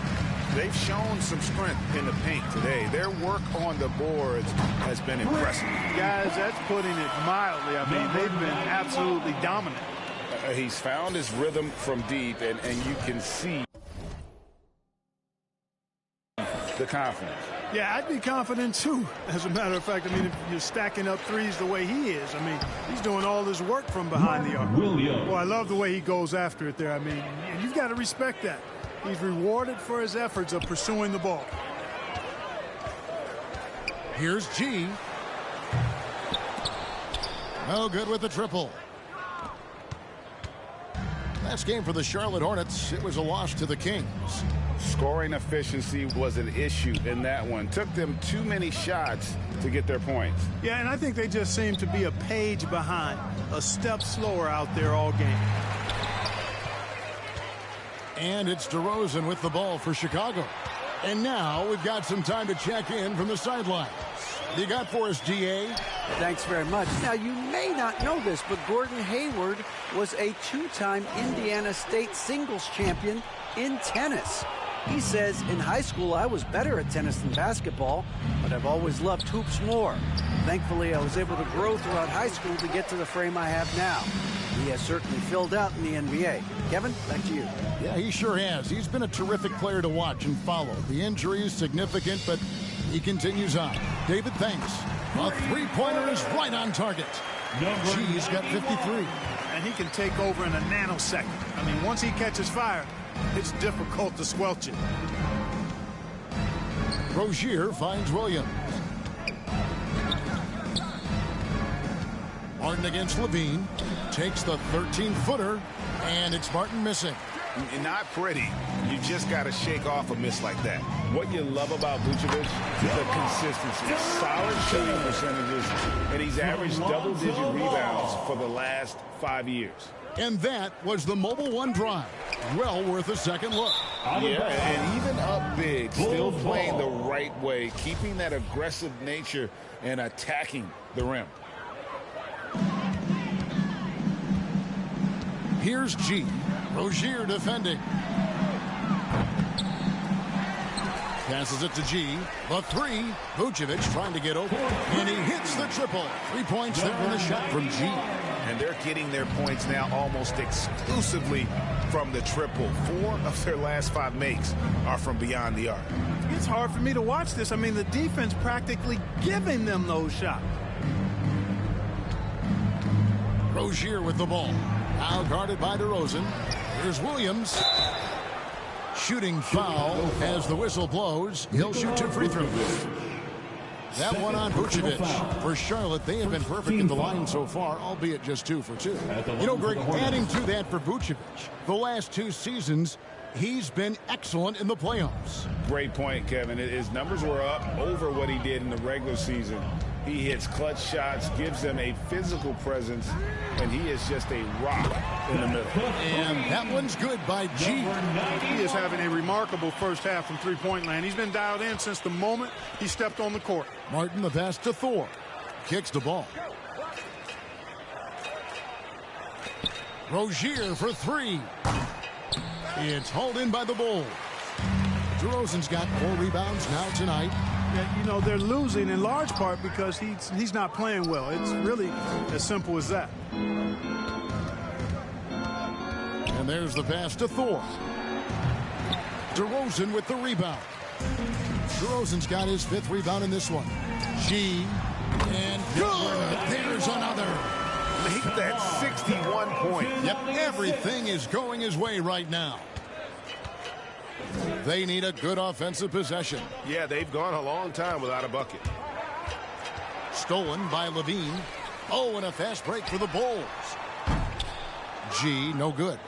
They've shown some strength in the paint today. Their work on the boards has been impressive. Guys, that's putting it mildly. I mean, they've been absolutely dominant. He's found his rhythm from deep, and you can see the confidence. Yeah, I'd be confident too. As a matter of fact, I mean, if you're stacking up threes the way he is, I mean, he's doing all this work from behind the arc. Well, I love the way he goes after it there. I mean, you've got to respect that. He's rewarded for his efforts of pursuing the ball. Here's G. No good with the triple. Last game for the Charlotte Hornets, it was a loss to the Kings. Scoring efficiency was an issue in that one. Took them too many shots to get their points. Yeah, and I think they just seem to be a page behind, a step slower out there all game. And it's DeRozan with the ball for Chicago. And now we've got some time to check in from the sidelines. You got for us, DA? Thanks very much. Now, you may not know this, but Gordon Hayward was a two-time Indiana State singles champion in tennis. He says, in high school, I was better at tennis than basketball, but I've always loved hoops more. Thankfully, I was able to grow throughout high school to get to the frame I have now. He has certainly filled out in the NBA. Kevin, back to you. Yeah, he sure has. He's been a terrific player to watch and follow. The injury is significant, but he continues on. David, thanks. A three-pointer is right on target. G's got 53. And he can take over in a nanosecond. I mean, once he catches fire, it's difficult to squelch it. Rozier finds Williams. Martin against Levine. Takes the 13-footer, and it's Martin missing. Not pretty. You just got to shake off a miss like that. What you love about Vucevic is the consistency. Solid shooting percentages, and he's averaged double-digit rebounds for the last 5 years. And that was the Mobile One drive. Well worth a second look. Yeah, and even up big, still playing the right way, keeping that aggressive nature and attacking the rim. Here's G. Rozier defending. Passes it to G. The three. Vucevic trying to get over. And he hits the triple. 3 points there on the shot from G. And they're getting their points now almost exclusively from the triple. 4 of their last 5 makes are from beyond the arc. It's hard for me to watch this. I mean, the defense practically giving them those shots. Rozier with the ball. Now guarded by DeRozan. Here's Williams. Shooting foul as the whistle blows. He'll shoot 2 free throws. That one on Vucevic. For Charlotte, they have been perfect in the line so far, albeit just 2 for 2. You know, Greg, adding to that for Vucevic, the last 2 seasons, he's been excellent in the playoffs. Great point, Kevin. His numbers were up over what he did in the regular season. He hits clutch shots, gives them a physical presence, and he is just a rock in the middle. And that one's good by G. He is having a remarkable first half from three-point land. He's been dialed in since the moment he stepped on the court. Martin the pass to Thor. Kicks the ball. Rozier for 3. It's hauled in by the Bulls. DeRozan's got 4 rebounds now tonight. Yeah, you know, they're losing in large part because he's not playing well. It's really as simple as that. And there's the pass to Thor. DeRozan with the rebound. DeRozan's got his 5th rebound in this one. G. And good. There's another. Make that 61 point. Yep, everything is going his way right now. They need a good offensive possession. Yeah, they've gone a long time without a bucket. stolen by Levine. Oh, and a fast break for the Bulls. G, no good.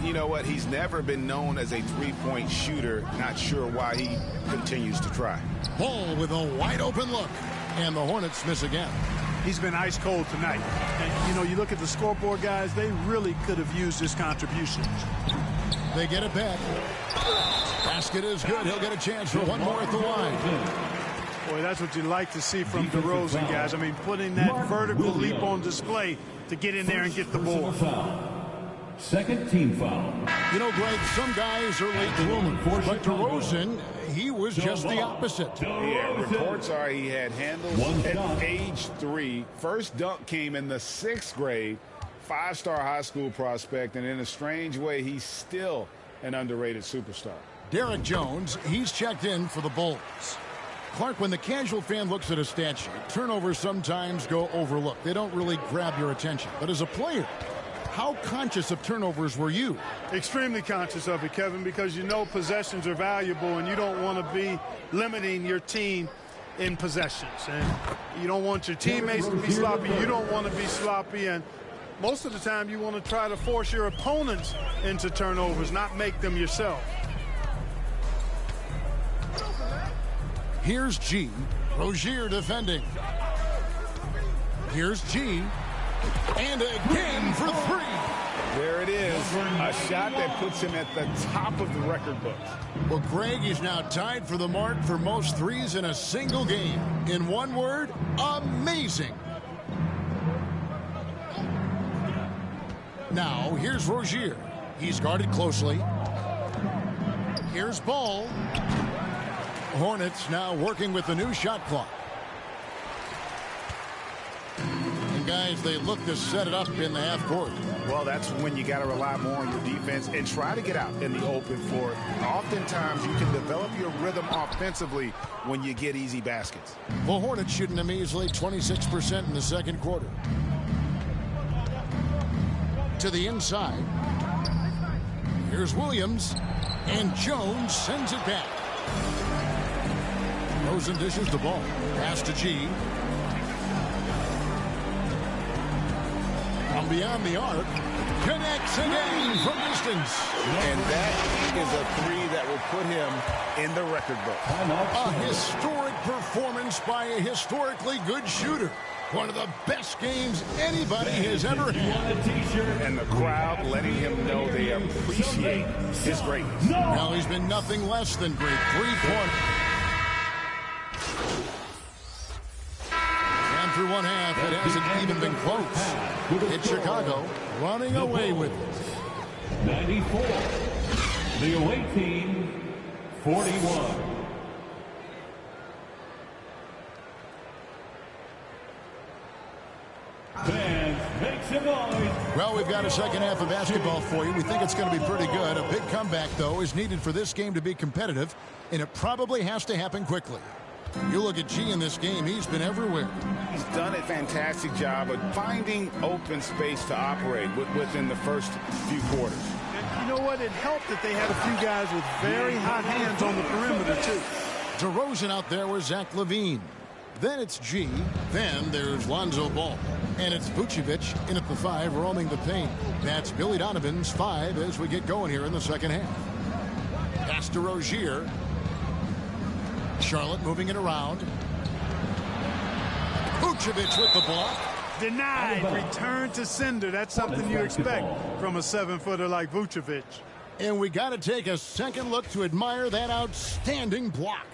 You know what? He's never been known as a three-point shooter. Not sure why he continues to try. Ball with a wide open look. And the Hornets miss again. He's been ice cold tonight. And, you know, you look at the scoreboard, guys, they really could have used his contributions. They get it back. Basket is good. He'll get a chance for one more at the line. Boy, that's what you like to see from DeRozan, guys. I mean, putting that vertical leap on display to get in there and get the ball. Second team foul. You know, Greg, some guys are late bloomers, but DeRozan, he was just the opposite. Yeah, reports are he had handles at age 3. First dunk came in the 6th grade. 5-star high school prospect, and in a strange way, he's still an underrated superstar. Derek Jones, he's checked in for the Bulls. Clark, when the casual fan looks at a stat sheet, turnovers sometimes go overlooked. They don't really grab your attention. But as a player, how conscious of turnovers were you? Extremely conscious of it, Kevin, because you know possessions are valuable and you don't want to be limiting your team in possessions. And you don't want your teammates to be sloppy. You don't want to be sloppy. And most of the time you want to try to force your opponents into turnovers, not make them yourself. Here's G. Rozier defending. Here's G. And again for 3. There it is. A shot that puts him at the top of the record books. Well, Greg is now tied for the mark for most threes in a single game. In one word, amazing. Now, here's Rozier. He's guarded closely. Here's Ball. Hornets now working with the new shot clock. And guys, they look to set it up in the half court. Well, that's when you got to rely more on your defense and try to get out in the open for it. Oftentimes, you can develop your rhythm offensively when you get easy baskets. The Hornets shooting a measly 26% in the second quarter. To the inside. Here's Williams. And Jones sends it back. Rosen dishes the ball. Pass to G. From beyond the arc. Connects again from distance. And that is a 3 that will put him in the record book. A historic performance by a historically good shooter. One of the best games anybody has ever had. And the crowd letting him know they appreciate his greatness. Now he's been nothing less than great. 3-point. And through one half, it hasn't even been close. It's Chicago running away with it. 94. The away team, 41. Fans, make some noise. Well, we've got a second half of basketball for you. We think it's going to be pretty good. A big comeback, though, is needed for this game to be competitive, and it probably has to happen quickly. You look at G in this game, he's been everywhere. He's done a fantastic job of finding open space to operate within the first few quarters. And you know what? It helped that they had a few guys with very hot hands on the perimeter, too. DeRozan out there with Zach LaVine. Then it's G. Then there's Lonzo Ball. And it's Vucevic in at the 5, roaming the paint. That's Billy Donovan's 5 as we get going here in the second half. Pass to Rozier. Charlotte moving it around. Vucevic with the block. Denied. Return to sender. That's something you expect from a 7-footer like Vucevic. And we got to take a second look to admire that outstanding block.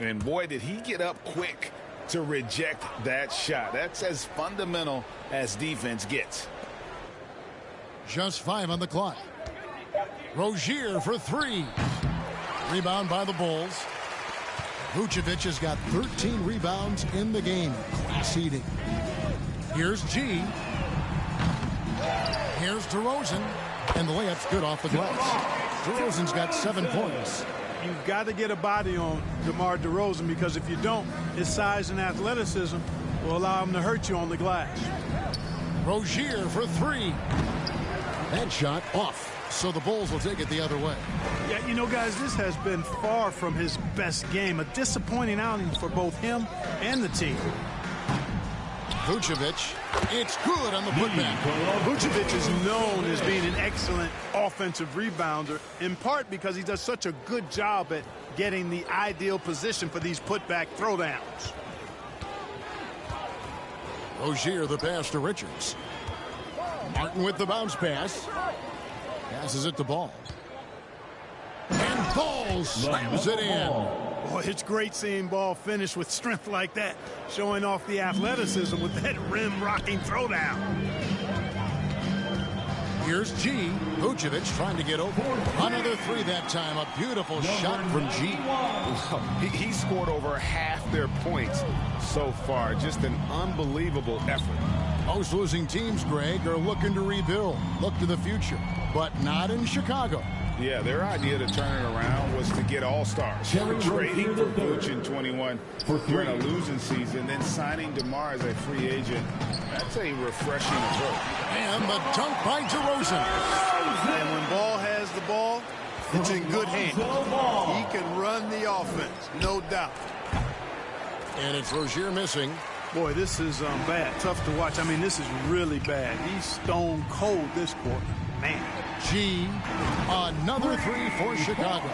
And boy, did he get up quick to reject that shot. That's as fundamental as defense gets. Just 5 on the clock. Rozier for 3. Rebound by the Bulls. Vucevic has got 13 rebounds in the game. Class eating. Here's G. Here's DeRozan. And the layup's good off the glass. DeRozan's got 7 points. You've got to get a body on DeMar DeRozan, because if you don't, his size and athleticism will allow him to hurt you on the glass. Rozier for 3. That shot off. So the Bulls will take it the other way. Yeah, you know, guys, this has been far from his best game. A disappointing outing for both him and the team. Vucevic. It's good on the putback. Vucevic is known as being an excellent offensive rebounder, in part because he does such a good job at getting the ideal position for these putback throwdowns. Rozier the pass to Richards. Martin with the bounce pass. Passes it to Ball. And Ball slams it in. Boy, it's great seeing Ball finish with strength like that, showing off the athleticism with that rim-rocking throwdown. Here's G. Vucevic trying to get over. Another three that time. A beautiful shot from G. He scored over half their points so far. Just an unbelievable effort. Most losing teams, Greg, are looking to rebuild. Look to the future, but not in Chicago. Yeah, their idea to turn it around was to get all-stars. Trading for Vooch in 21 during a losing season, then signing DeMar as a free agent. That's a refreshing approach. And the dunk by DeRozan. And when Ball has the ball, it's in good hands. He can run the offense, no doubt. And it's Rozier missing. Boy, this is bad. Tough to watch. I mean, this is really bad. He's stone cold this quarter. Man. G, another three for Chicago.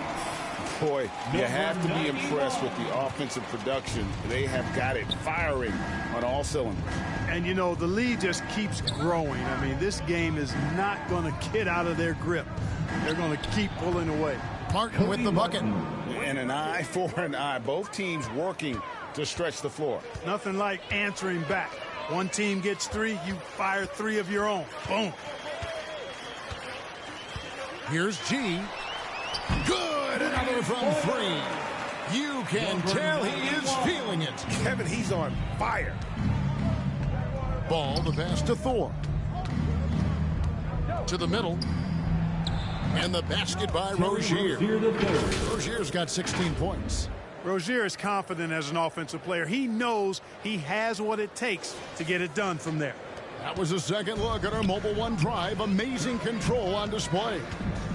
Boy, you have to be impressed with the offensive production. They have got it firing on all cylinders. And, you know, the lead just keeps growing. I mean, this game is not going to get out of their grip. They're going to keep pulling away. Martin with the bucket. And an eye for an eye. Both teams working to stretch the floor. Nothing like answering back. One team gets three, you fire three of your own. Boom. Here's G. Good. Another from three. You can tell he is feeling it. Kevin, he's on fire. Ball, the pass to Thor. To the middle. And the basket by Rozier. Rozier's got 16 points. Rozier is confident as an offensive player. He knows he has what it takes to get it done from there. That was a second look at our Mobile One drive. Amazing control on display.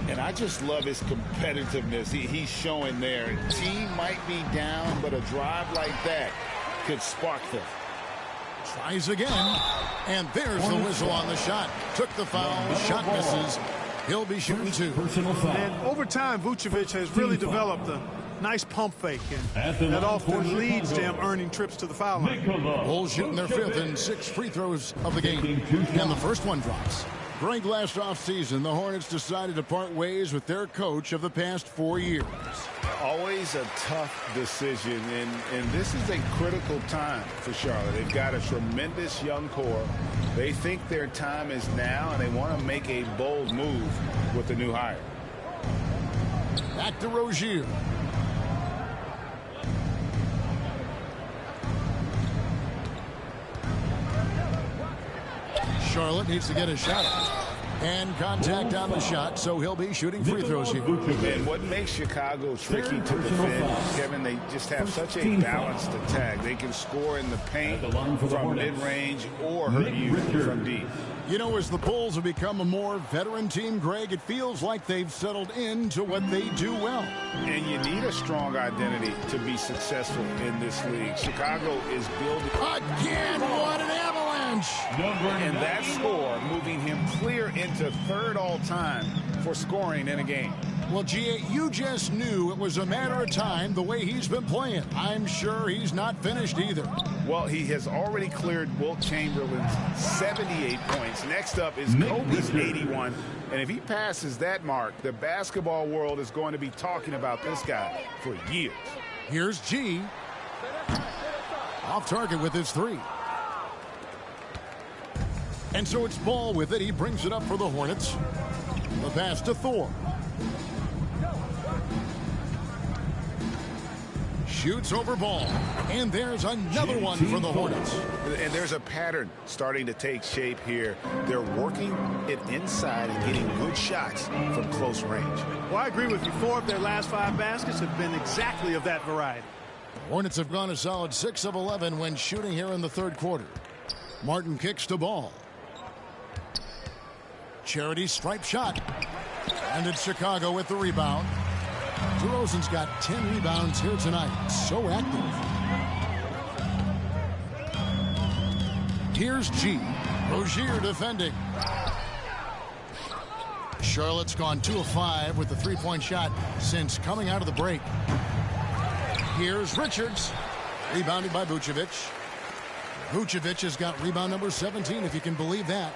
And I just love his competitiveness he's showing there. Team might be down, but a drive like that could spark them. Tries again. And there's the whistle on the shot. Took the foul. Shot misses. He'll be shooting two. And over time, Vucevic has really developed a nice pump fake, and that often leads to him earning trips to the foul line. Bulls shooting their fifth and 6 free throws of the game. And the first one drops. Greg, last offseason, the Hornets decided to part ways with their coach of the past 4 years. Always a tough decision, and this is a critical time for Charlotte. They've got a tremendous young core. They think their time is now, and they want to make a bold move with the new hire. Back to Rozier. Charlotte needs to get a shot up. And contact on the shot, so he'll be shooting free throws here. And what makes Chicago tricky to defend, Kevin, they just have such a balanced attack. They can score in the paint from mid-range or hurt you from deep. You know, as the Bulls have become a more veteran team, Greg, it feels like they've settled into what they do well. And you need a strong identity to be successful in this league. Chicago is building. Again, what an avalanche! And that score moving him clear into third all-time for scoring in a game. Well, G.A., you just knew it was a matter of time the way he's been playing. I'm sure he's not finished either. Well, he has already cleared Wilt Chamberlain's 78 points. Next up is Kobe's 81. And if he passes that mark, the basketball world is going to be talking about this guy for years. Here's G. Off target with his three. And so it's Ball with it. He brings it up for the Hornets. The pass to Thor. Shoots over Ball. And there's another one for the Hornets. And there's a pattern starting to take shape here. They're working it inside and getting good shots from close range. Well, I agree with you. 4 of their last 5 baskets have been exactly of that variety. Hornets have gone a solid 6 of 11 when shooting here in the third quarter. Martin kicks to Ball. Charity stripe shot. And it's Chicago with the rebound. DeRozan's got 10 rebounds here tonight. So active. Here's G. Rozier defending. Charlotte's gone 2 of 5 with the three-point shot since coming out of the break. Here's Richards. Rebounded by Vucevic. Vucevic has got rebound number 17, if you can believe that.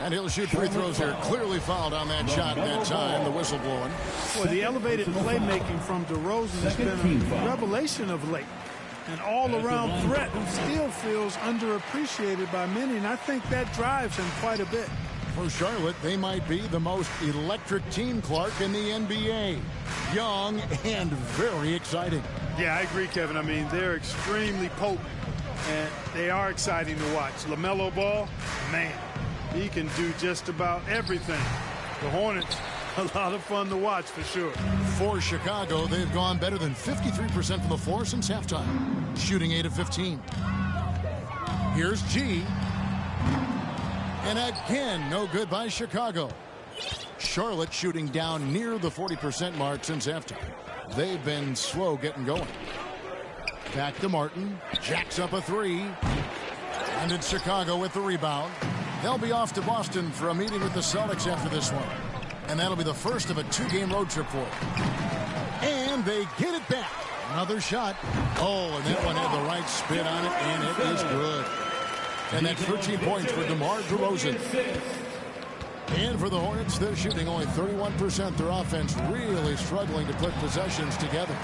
And he'll shoot free throws here. Clearly fouled on that shot that time. The whistle blowing. Boy, the elevated playmaking from DeRozan has been a revelation of late. An all-around threat who still feels underappreciated by many, and I think that drives him quite a bit. For Charlotte, they might be the most electric team, Clark, in the NBA. Young and very exciting. Yeah, I agree, Kevin. I mean, they're extremely potent, and they are exciting to watch. LaMelo Ball, man, he can do just about everything. The Hornets, a lot of fun to watch for sure. For Chicago, they've gone better than 53% from the floor since halftime, shooting 8 of 15. Here's G. And again, no good by Chicago. Charlotte shooting down near the 40% mark since halftime. They've been slow getting going. Back to Martin. Jacks up a three. And it's Chicago with the rebound. They'll be off to Boston for a meeting with the Celtics after this one. And that'll be the first of a 2-game road trip for them. And they get it back. Another shot. Oh, and that one had the right spin on it, and it is good. And that's 13 points for DeMar DeRozan. And for the Hornets, they're shooting only 31%. Their offense really struggling to put possessions together.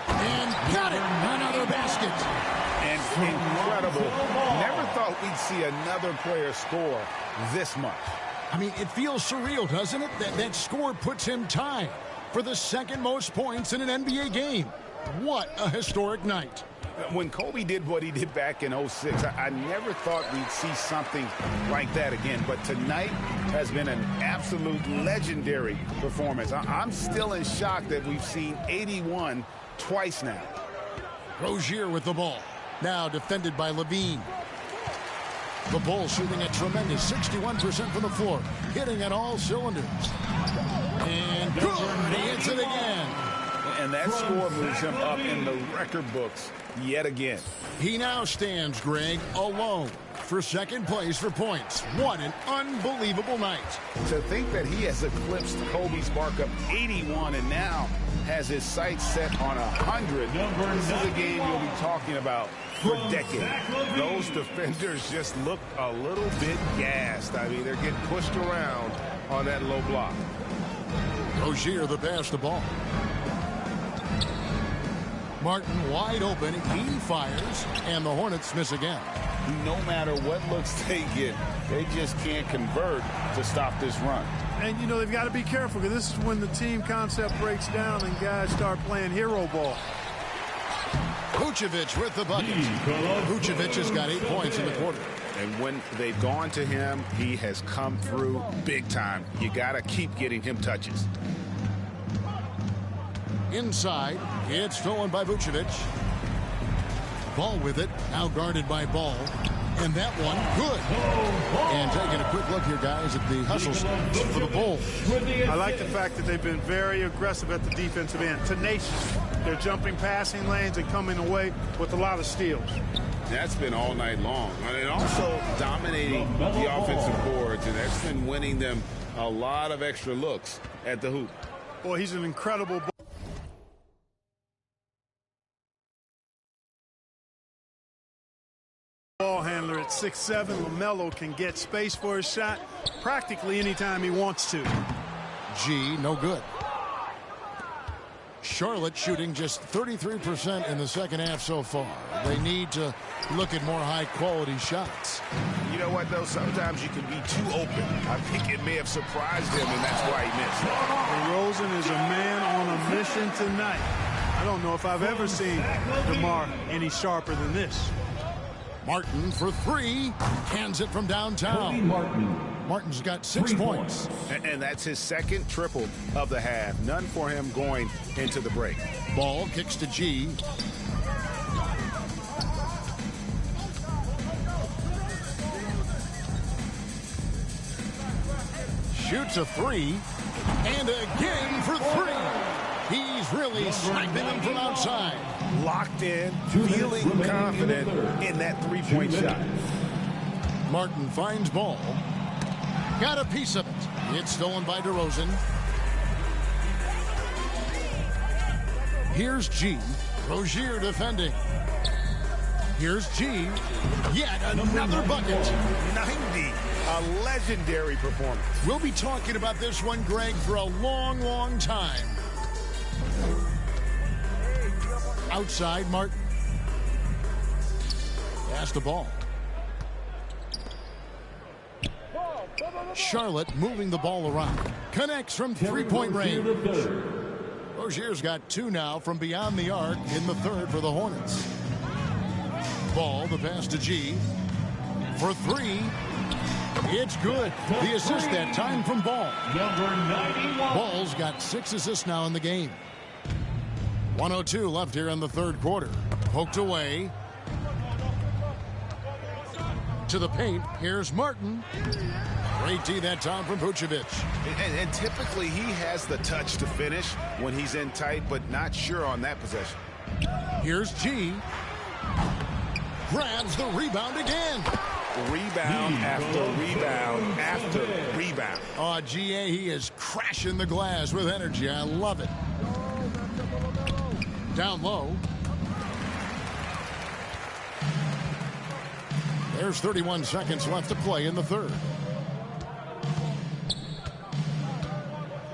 And got it! Another basket. And incredible. Never thought we'd see another player score this much. I mean, it feels surreal, doesn't it? That score puts him tied for the second most points in an NBA game. What a historic night. When Kobe did what he did back in 06, I never thought we'd see something like that again. But tonight has been an absolute legendary performance. I'm still in shock that we've seen 81 twice now. Rozier with the ball. Now defended by Levine. The Bulls shooting a tremendous 61% from the floor. Hitting at all cylinders. And good. He hits it again. And that score moves him up in the record books yet again. He now stands, Greg, alone for second place for points. What an unbelievable night. To think that he has eclipsed Kobe's mark of 81 and now has his sights set on 100. This is a game you'll be talking about for decades. Those defenders just look a little bit gassed. I mean, they're getting pushed around on that low block. Rozier the pass the ball. Martin wide open. He fires, and the Hornets miss again. No matter what looks they get, they just can't convert to stop this run. And, you know, they've got to be careful because this is when the team concept breaks down and guys start playing hero ball. Vucevic with the bucket. Vucevic has got 8 points in the quarter. And when they've gone to him, he has come through big time. You got to keep getting him touches. Inside, it's stolen by Vucevic. Ball with it, now guarded by Ball. And that one, good. And taking a quick look here, guys, at the hustle for the Bulls. I like the fact that they've been very aggressive at the defensive end. Tenacious. They're jumping passing lanes and coming away with a lot of steals. That's been all night long. And also dominating the offensive boards, and that's been winning them a lot of extra looks at the hoop. Boy, he's an incredible ball handler at 6'7". LaMelo can get space for his shot practically anytime he wants to. G, no good. Charlotte shooting just 33% in the second half so far. They need to look at more high-quality shots. You know what, though? Sometimes you can be too open. I think it may have surprised him, and that's why he missed. DeRozan is a man on a mission tonight. I don't know if I've ever seen DeMar any sharper than this. Martin for three. Hands it from downtown. Martin's got 6 points. And that's his second triple of the half. None for him going into the break. Ball kicks to G. Shoots a three. And again for three. He's really sniping them from outside. Locked in, feeling confident in that three-point shot. Martin finds ball. Got a piece of it. It's stolen by DeRozan. Here's G. Rozier defending. Here's G. Yet another bucket. 90. A legendary performance. We'll be talking about this one, Greg, for a long, long time. Outside, Martin. Pass the ball. Charlotte moving the ball around. Connects from three-point range. Rozier's got 2 now from beyond the arc in the third for the Hornets. Ball, the pass to G. For 3. It's good. The assist that time from Ball. Ball's got 6 assists now in the game. 1:02 left here in the third quarter. Poked away. To the paint. Here's Martin. Great D that time from Vucevic. And typically he has the touch to finish when he's in tight, but not sure on that possession. Here's G. Grabs the rebound again. Rebound after rebound after rebound. Oh, GA, he is crashing the glass with energy. I love it. Down low. There's 31 seconds left to play in the third.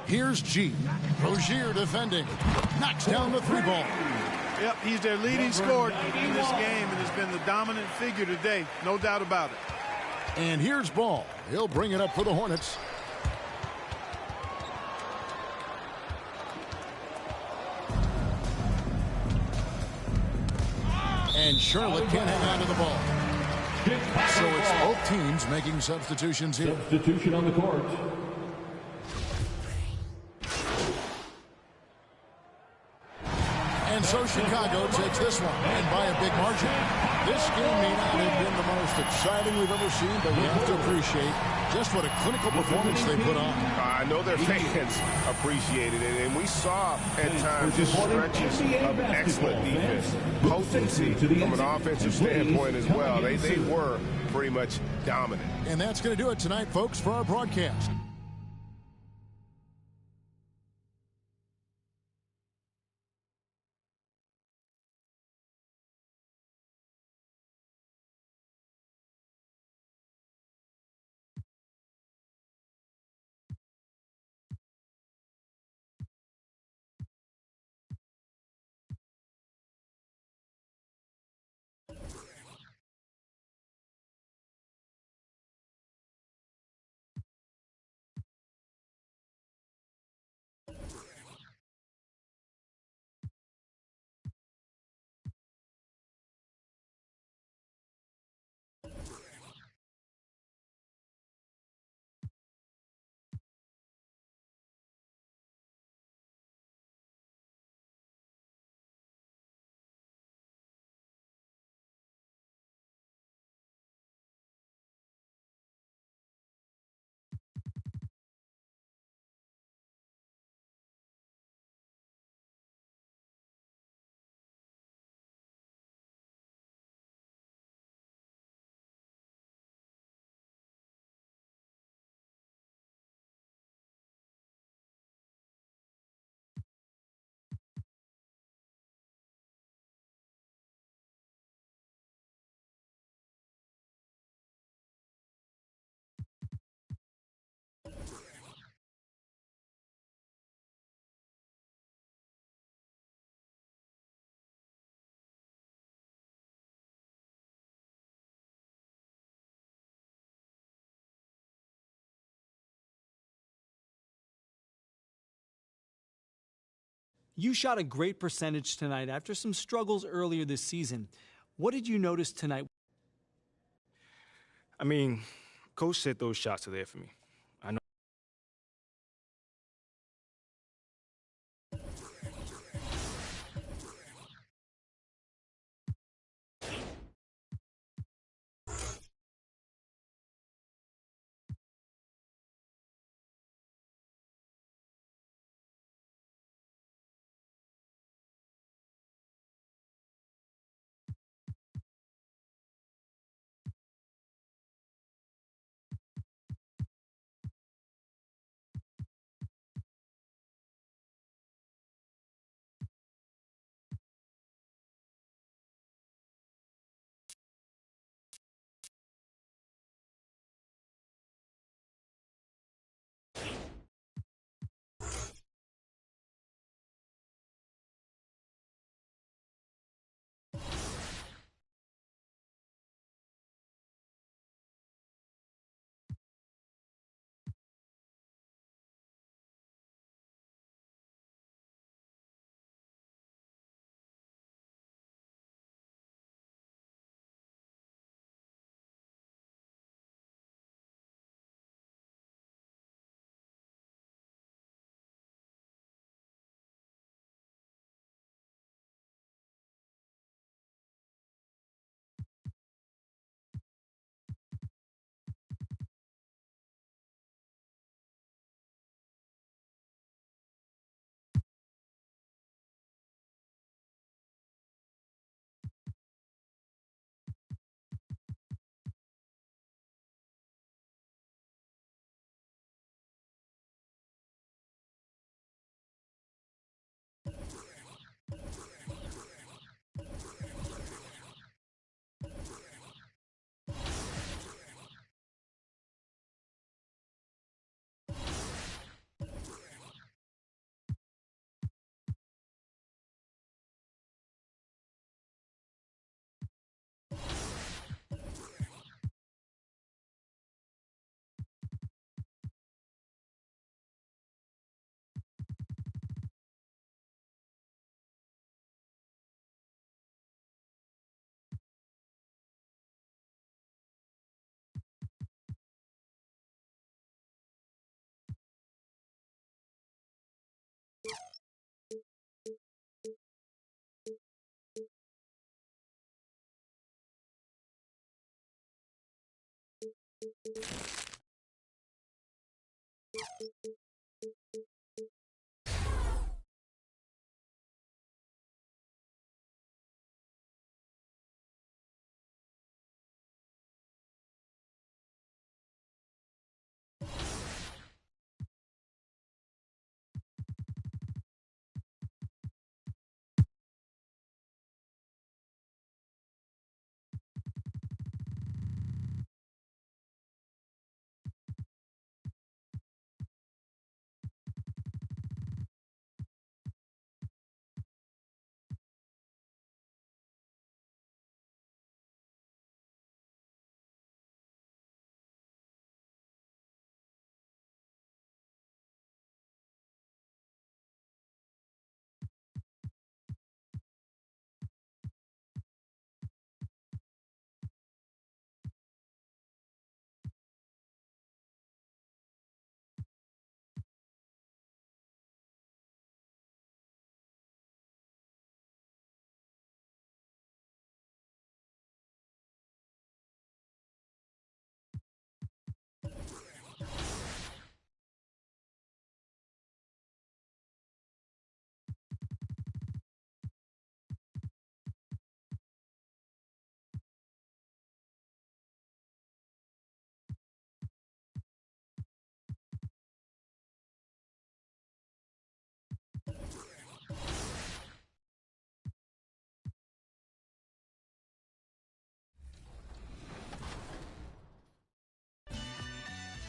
Here's G. Rozier defending. Knocks down the 3 ball. Yep, he's their leading scorer in this game and has been the dominant figure today. No doubt about it. And here's Ball. He'll bring it up for the Hornets. And Charlotte can't hang on to the ball. So it's both teams making substitutions here. Substitution on the court. And so Chicago takes this one, and by a big margin. This game may not have been the most exciting we've ever seen, but we have to appreciate just what a clinical performance they put on. I know their fans appreciated it, and we saw at times just stretches of excellent defense, potency from an offensive standpoint as well. They were pretty much dominant. And that's going to do it tonight, folks, for our broadcast. You shot a great percentage tonight after some struggles earlier this season. What did you notice tonight? I mean, Coach said those shots are there for me.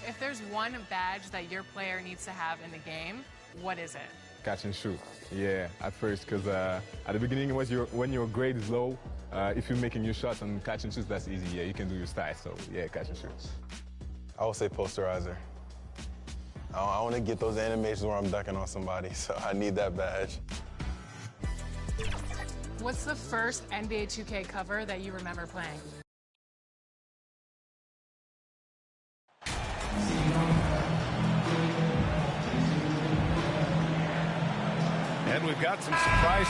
If there's one badge that your player needs to have in the game, what is it? Catch and shoot. Yeah, at first, because at the beginning, when your grade is low, if you're making your shots on catch and shoots, that's easy. Yeah, you can do your style. So yeah, catch and shoot. I would say posterizer. I want to get those animations where I'm dunking on somebody, so I need that badge. What's the first NBA 2K cover that you remember playing? And we've got some surprise.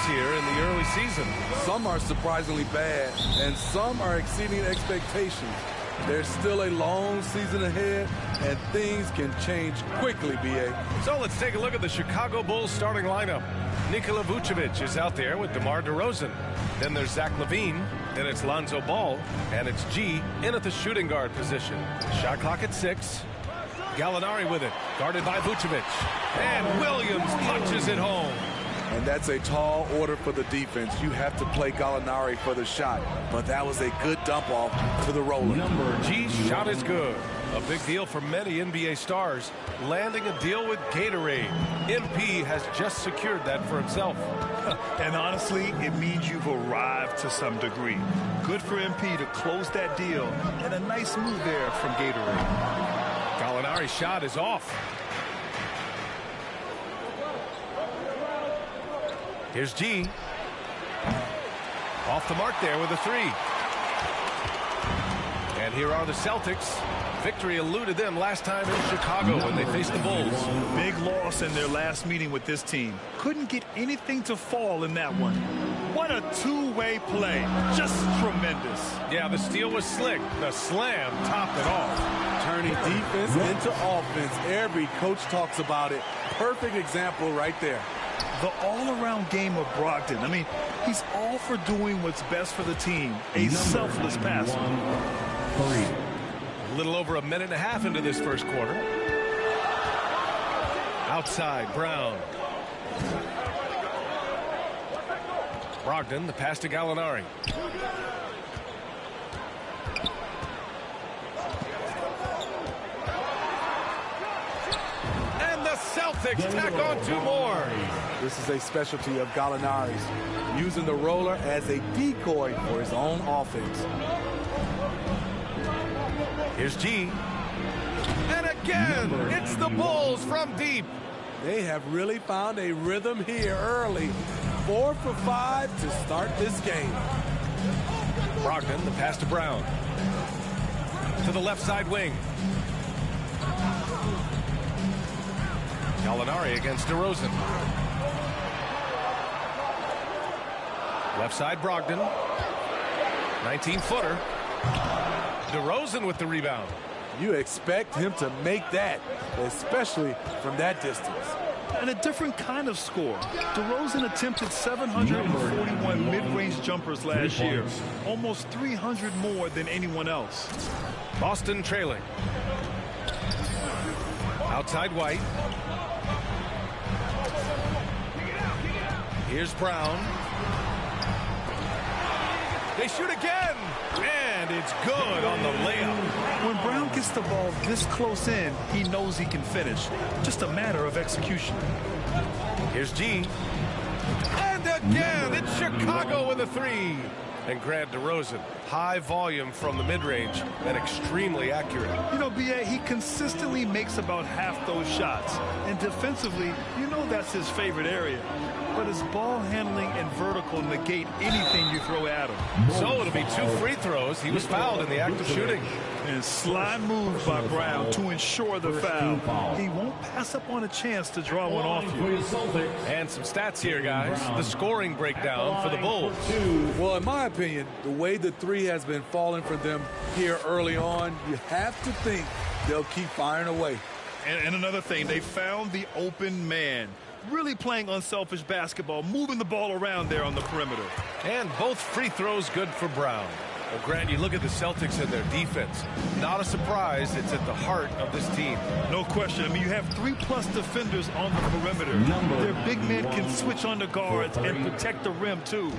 here in the early season. Some are surprisingly bad, and some are exceeding expectations. There's still a long season ahead, and things can change quickly, B.A. So let's take a look at the Chicago Bulls starting lineup. Nikola Vucevic is out there with DeMar DeRozan. Then there's Zach LaVine. Then it's Lonzo Ball. And it's G in at the shooting guard position. Shot clock at 6. Gallinari with it, guarded by Vucevic. And Williams punches it home. And that's a tall order for the defense. You have to play Gallinari for the shot. But that was a good dump off to the roller. G's shot is good. A big deal for many NBA stars, landing a deal with Gatorade. MP has just secured that for himself. And honestly, it means you've arrived to some degree. Good for MP to close that deal, and a nice move there from Gatorade. Gallinari's shot is off. Here's G. Off the mark there with a 3. And here are the Celtics. Victory eluded them last time in Chicago when they faced the Bulls. Big loss in their last meeting with this team. Couldn't get anything to fall in that one. What a two-way play. Just tremendous. Yeah, the steal was slick. The slam topped it off. Turning defense into offense. Every coach talks about it. Perfect example right there. The all-around game of Brogdon. I mean, he's all for doing what's best for the team. A selfless passer. A little over a minute and a half into this first quarter. Outside, Brown. Brogdon, the pass to Gallinari. And the Celtics tack on 2 more. This is a specialty of Gallinari's, using the roller as a decoy for his own offense. Here's G. And again, it's the Bulls from deep. They have really found a rhythm here early. 4 for 5 to start this game. Brogdon, the pass to Brown. To the left side wing. Gallinari against DeRozan. Left side, Brogdon. 19-footer. DeRozan with the rebound. You expect him to make that, especially from that distance. And a different kind of score. DeRozan attempted 741 mid-range jumpers last year. Almost 300 more than anyone else. Boston trailing. Outside White. Here's Brown. They shoot again. And it's good on the layup. When Brown gets the ball this close in, he knows he can finish. Just a matter of execution. Here's G. And again, it's Chicago with a 3. And Grant DeRozan, high volume from the mid-range and extremely accurate. You know, B.A., he consistently makes about half those shots. And defensively, you know that's his favorite area. But his ball handling and vertical negate anything you throw at him. So it'll be 2 free throws. He was fouled in the act of shooting. And slide move by Brown to ensure the foul. He won't pass up on a chance to draw one off you. And some stats here, guys. The scoring breakdown for the Bulls. Well, in my opinion, the way the 3 has been falling for them here early on, you have to think they'll keep firing away. And another thing, they found the open man. Really playing unselfish basketball, moving the ball around there on the perimeter. And both free throws good for Brown. Well, Grant, you look at the Celtics and their defense. Not a surprise, it's at the heart of this team. No question. I mean, you have 3+ defenders on the perimeter. Their big men can switch on the guards and protect the rim, too.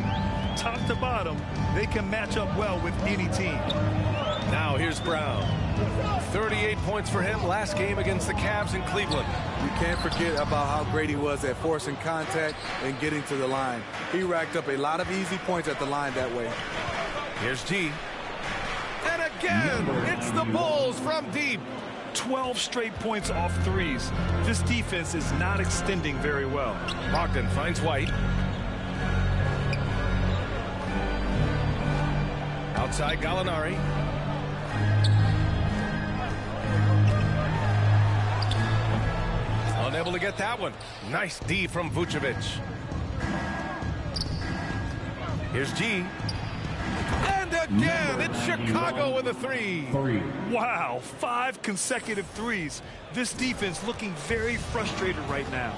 Top to bottom, they can match up well with any team. Now here's Brown. 38 points for him last game against the Cavs in Cleveland. You can't forget about how great he was at forcing contact and getting to the line. He racked up a lot of easy points at the line that way. Here's G. And again, it's the Bulls from deep. 12 straight points off threes. This defense is not extending very well. Brogdon finds White. Outside Gallinari. Unable to get that one. Nice D from Vucevic. Here's G. And again, it's Chicago with a three. Wow, 5 consecutive threes. This defense looking very frustrated right now.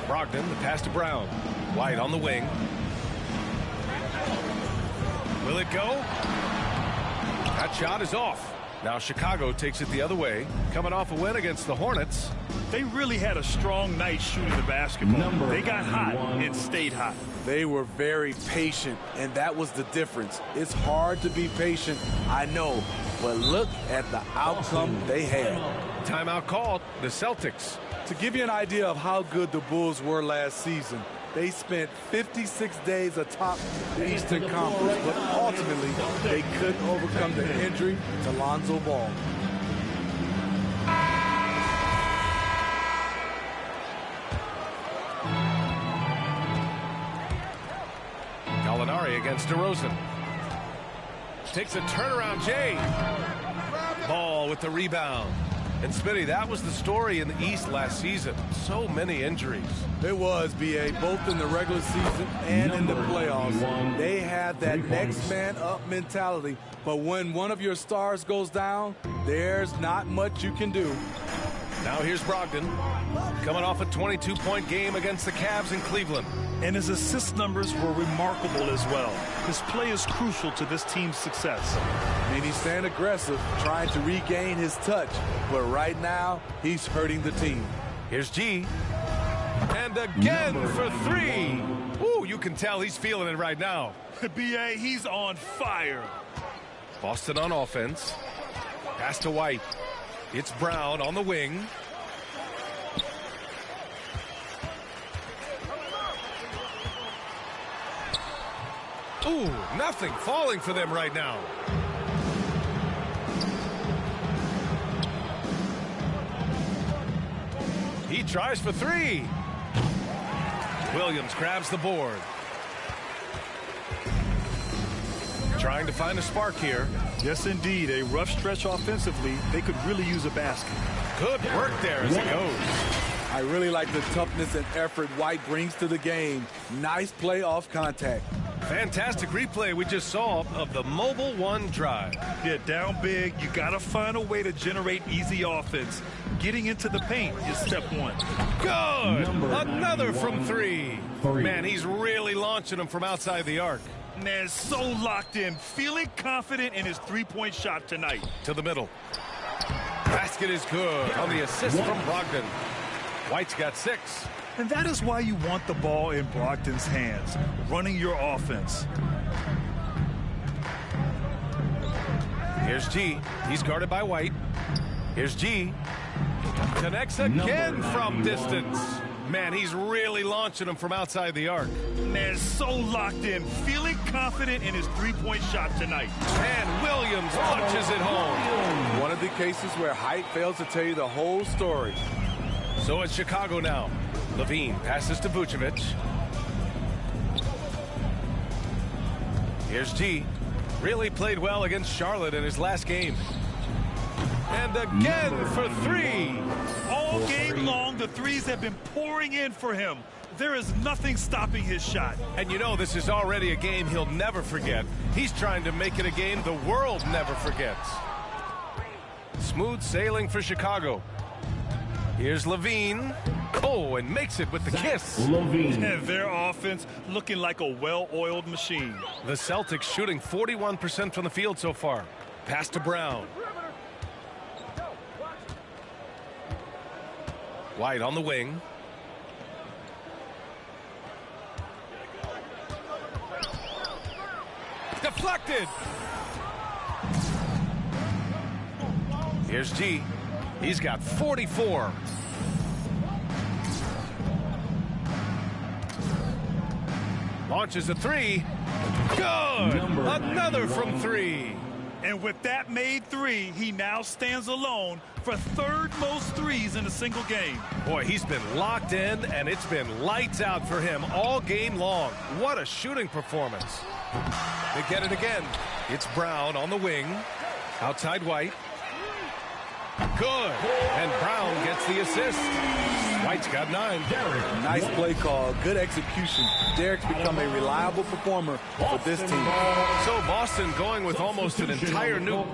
Brogdon, the pass to Brown. White on the wing. Will it go? That shot is off. Now Chicago takes it the other way, coming off a win against the Hornets. They really had a strong night shooting the basketball. They got hot and stayed hot. They were very patient, and that was the difference. It's hard to be patient, I know, but look at the outcome they had. Timeout called, the Celtics. To give you an idea of how good the Bulls were last season, they spent 56 days atop the Eastern Conference, but ultimately they couldn't overcome the injury to Lonzo Ball. Gallinari against DeRozan. Takes a turnaround, Jay. Ball with the rebound. And Smitty, that was the story in the East last season. So many injuries. It was, B.A., both in the regular season and in the playoffs. They had that next man up mentality. But when one of your stars goes down, there's not much you can do. Now here's Brogdon, coming off a 22-point game against the Cavs in Cleveland. And his assist numbers were remarkable as well. His play is crucial to this team's success. And he's staying aggressive, trying to regain his touch. But right now, he's hurting the team. Here's G. And again for three. Ooh, you can tell he's feeling it right now. B.A., he's on fire. Boston on offense. Pass to White. It's Brown on the wing. Ooh, nothing falling for them right now. He tries for three. Williams grabs the board. Trying to find a spark here. Yes, indeed. A rough stretch offensively. They could really use a basket. Good work there as it goes. I really like the toughness and effort White brings to the game. Nice play off contact. Fantastic replay we just saw of the Mobile One drive. Yeah, down big. You got to find a way to generate easy offense. Getting into the paint is step one. Good. Another from three. Man, he's really launching them from outside the arc. Man, so locked in, feeling confident in his three-point shot tonight. To the middle. Basket is good on the assist from Brogdon. White's got 6. And that is why you want the ball in Brogdon's hands, running your offense. Here's G. He's guarded by White. Here's G. Connects again from distance. Man, he's really launching them from outside the arc. Man, so locked in, feeling confident in his three-point shot tonight. And Williams punches it home. One of the cases where height fails to tell you the whole story. So it's Chicago now. Levine passes to Vucevic. Here's G. Really played well against Charlotte in his last game. And again for three. All game long, the threes have been pouring in for him. There is nothing stopping his shot. And you know this is already a game he'll never forget. He's trying to make it a game the world never forgets. Smooth sailing for Chicago. Here's Levine. Oh, and makes it with the kiss. And their offense looking like a well-oiled machine. The Celtics shooting 41% from the field so far. Pass to Brown. White on the wing. Deflected. Here's G. He's got 44. Launches a three. Good. Another from three. And with that made three, he now stands alone for third most threes in a single game. Boy, he's been locked in, and it's been lights out for him all game long. What a shooting performance. They get it again. It's Brown on the wing. Outside White. Good. And Brown gets the assist. White's got 9. Nice play call, good execution. Derek's become a reliable performer for this team. So Boston going with almost an entire new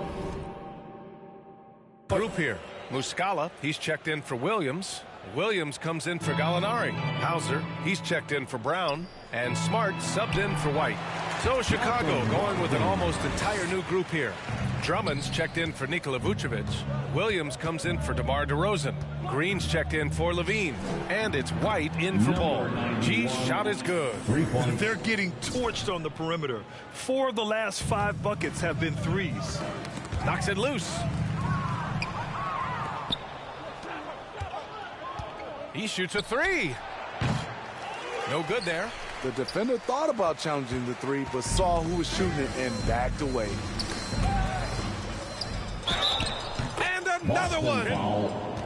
group here. Muscala, he's checked in for Williams. Williams comes in for Gallinari. Hauser, he's checked in for Brown. And Smart subbed in for White. So Chicago going with an almost entire new group here. Drummond's checked in for Nikola Vucevic. Williams comes in for DeMar DeRozan. Green's checked in for Levine. And it's White in for Ball. G's shot is good. They're getting torched on the perimeter. 4 of the last 5 buckets have been threes. Knocks it loose. He shoots a 3. No good there. The defender thought about challenging the 3, but saw who was shooting it and backed away. And another one.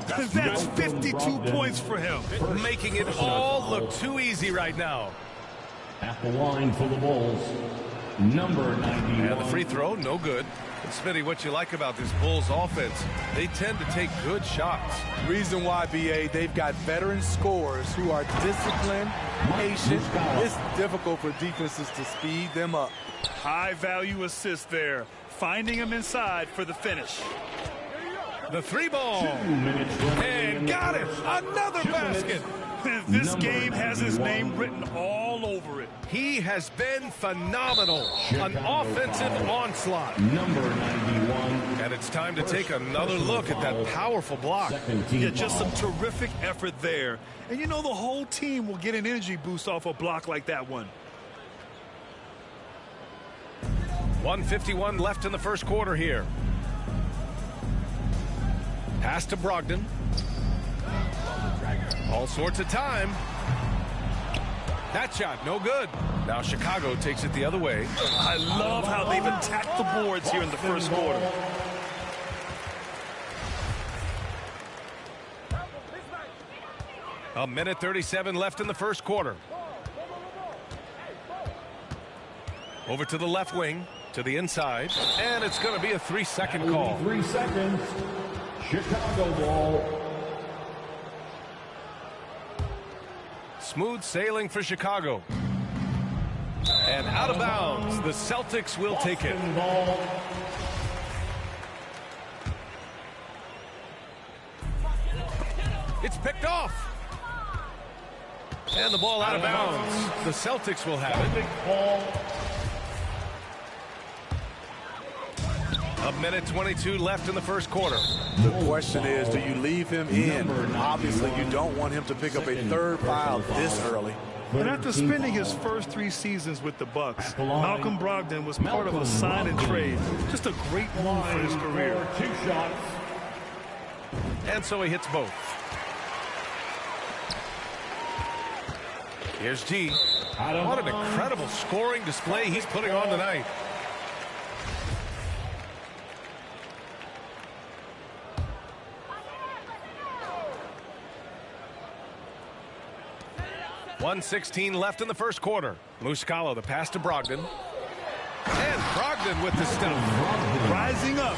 That's 52 points for him. Making it all look too easy right now. At the line for the Bulls, number 91. And the free throw, no good. And Smitty, what you like about this Bulls offense, they tend to take good shots. Reason why, BA, they've got veteran scorers who are disciplined, patient. It's difficult for defenses to speed them up. High value assist there. Finding him inside for the finish. The 3 ball. And got it. Another basket. This game has his name written all over it. He has been phenomenal. An offensive onslaught. Number 91. And it's time to take another look at that powerful block. Yeah, just some terrific effort there. And you know the whole team will get an energy boost off a block like that one. 1:51 left in the first quarter here. Pass to Brogdon. All sorts of time. That shot, no good. Now Chicago takes it the other way. I love how they've attacked the boards here in the first quarter. A minute 37 left in the first quarter. Over to the left wing, to the inside, and it's going to be a 3-second call. 3 seconds. Chicago ball. Smooth sailing for Chicago. And out of bounds, the Celtics will take it. It's picked off. And the ball out of bounds. The Celtics will have it. A minute 22 left in the first quarter. The question is, do you leave him in? Obviously, you don't want him to pick up a 3rd foul this early. And after spending his first 3 seasons with the Bucks, Malcolm Brogdon was part of a sign and trade. Just a great move for his career. 2 shots. And so he hits both. Here's G. What an incredible scoring display he's putting on tonight. .116 left in the first quarter. Muscala, the pass to Brogdon. And Brogdon with the stuff. Rising up.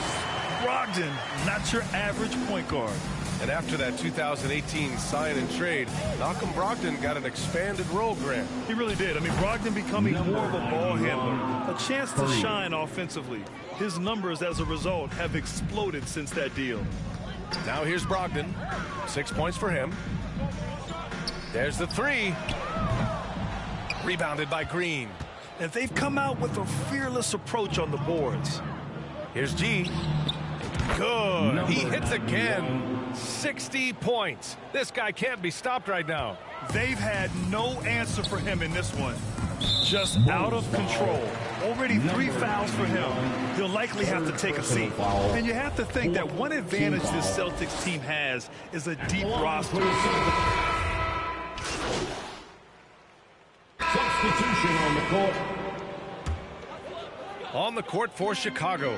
Brogdon, not your average point guard. And after that 2018 sign and trade, Malcolm Brogdon got an expanded role, Grant. He really did. I mean, Brogdon becoming more of a ball handler. A chance to shine offensively. His numbers as a result have exploded since that deal. Now here's Brogdon. 6 points for him. There's the 3. Rebounded by Green. And they've come out with a fearless approach on the boards. Here's G. Good. He hits again. 60 points. This guy can't be stopped right now. They've had no answer for him in this one. Just out of control. Already 3 fouls for him. He'll likely have to take a seat. And you have to think that one advantage this Celtics team has is a deep roster. Substitution on the court. On the court for Chicago.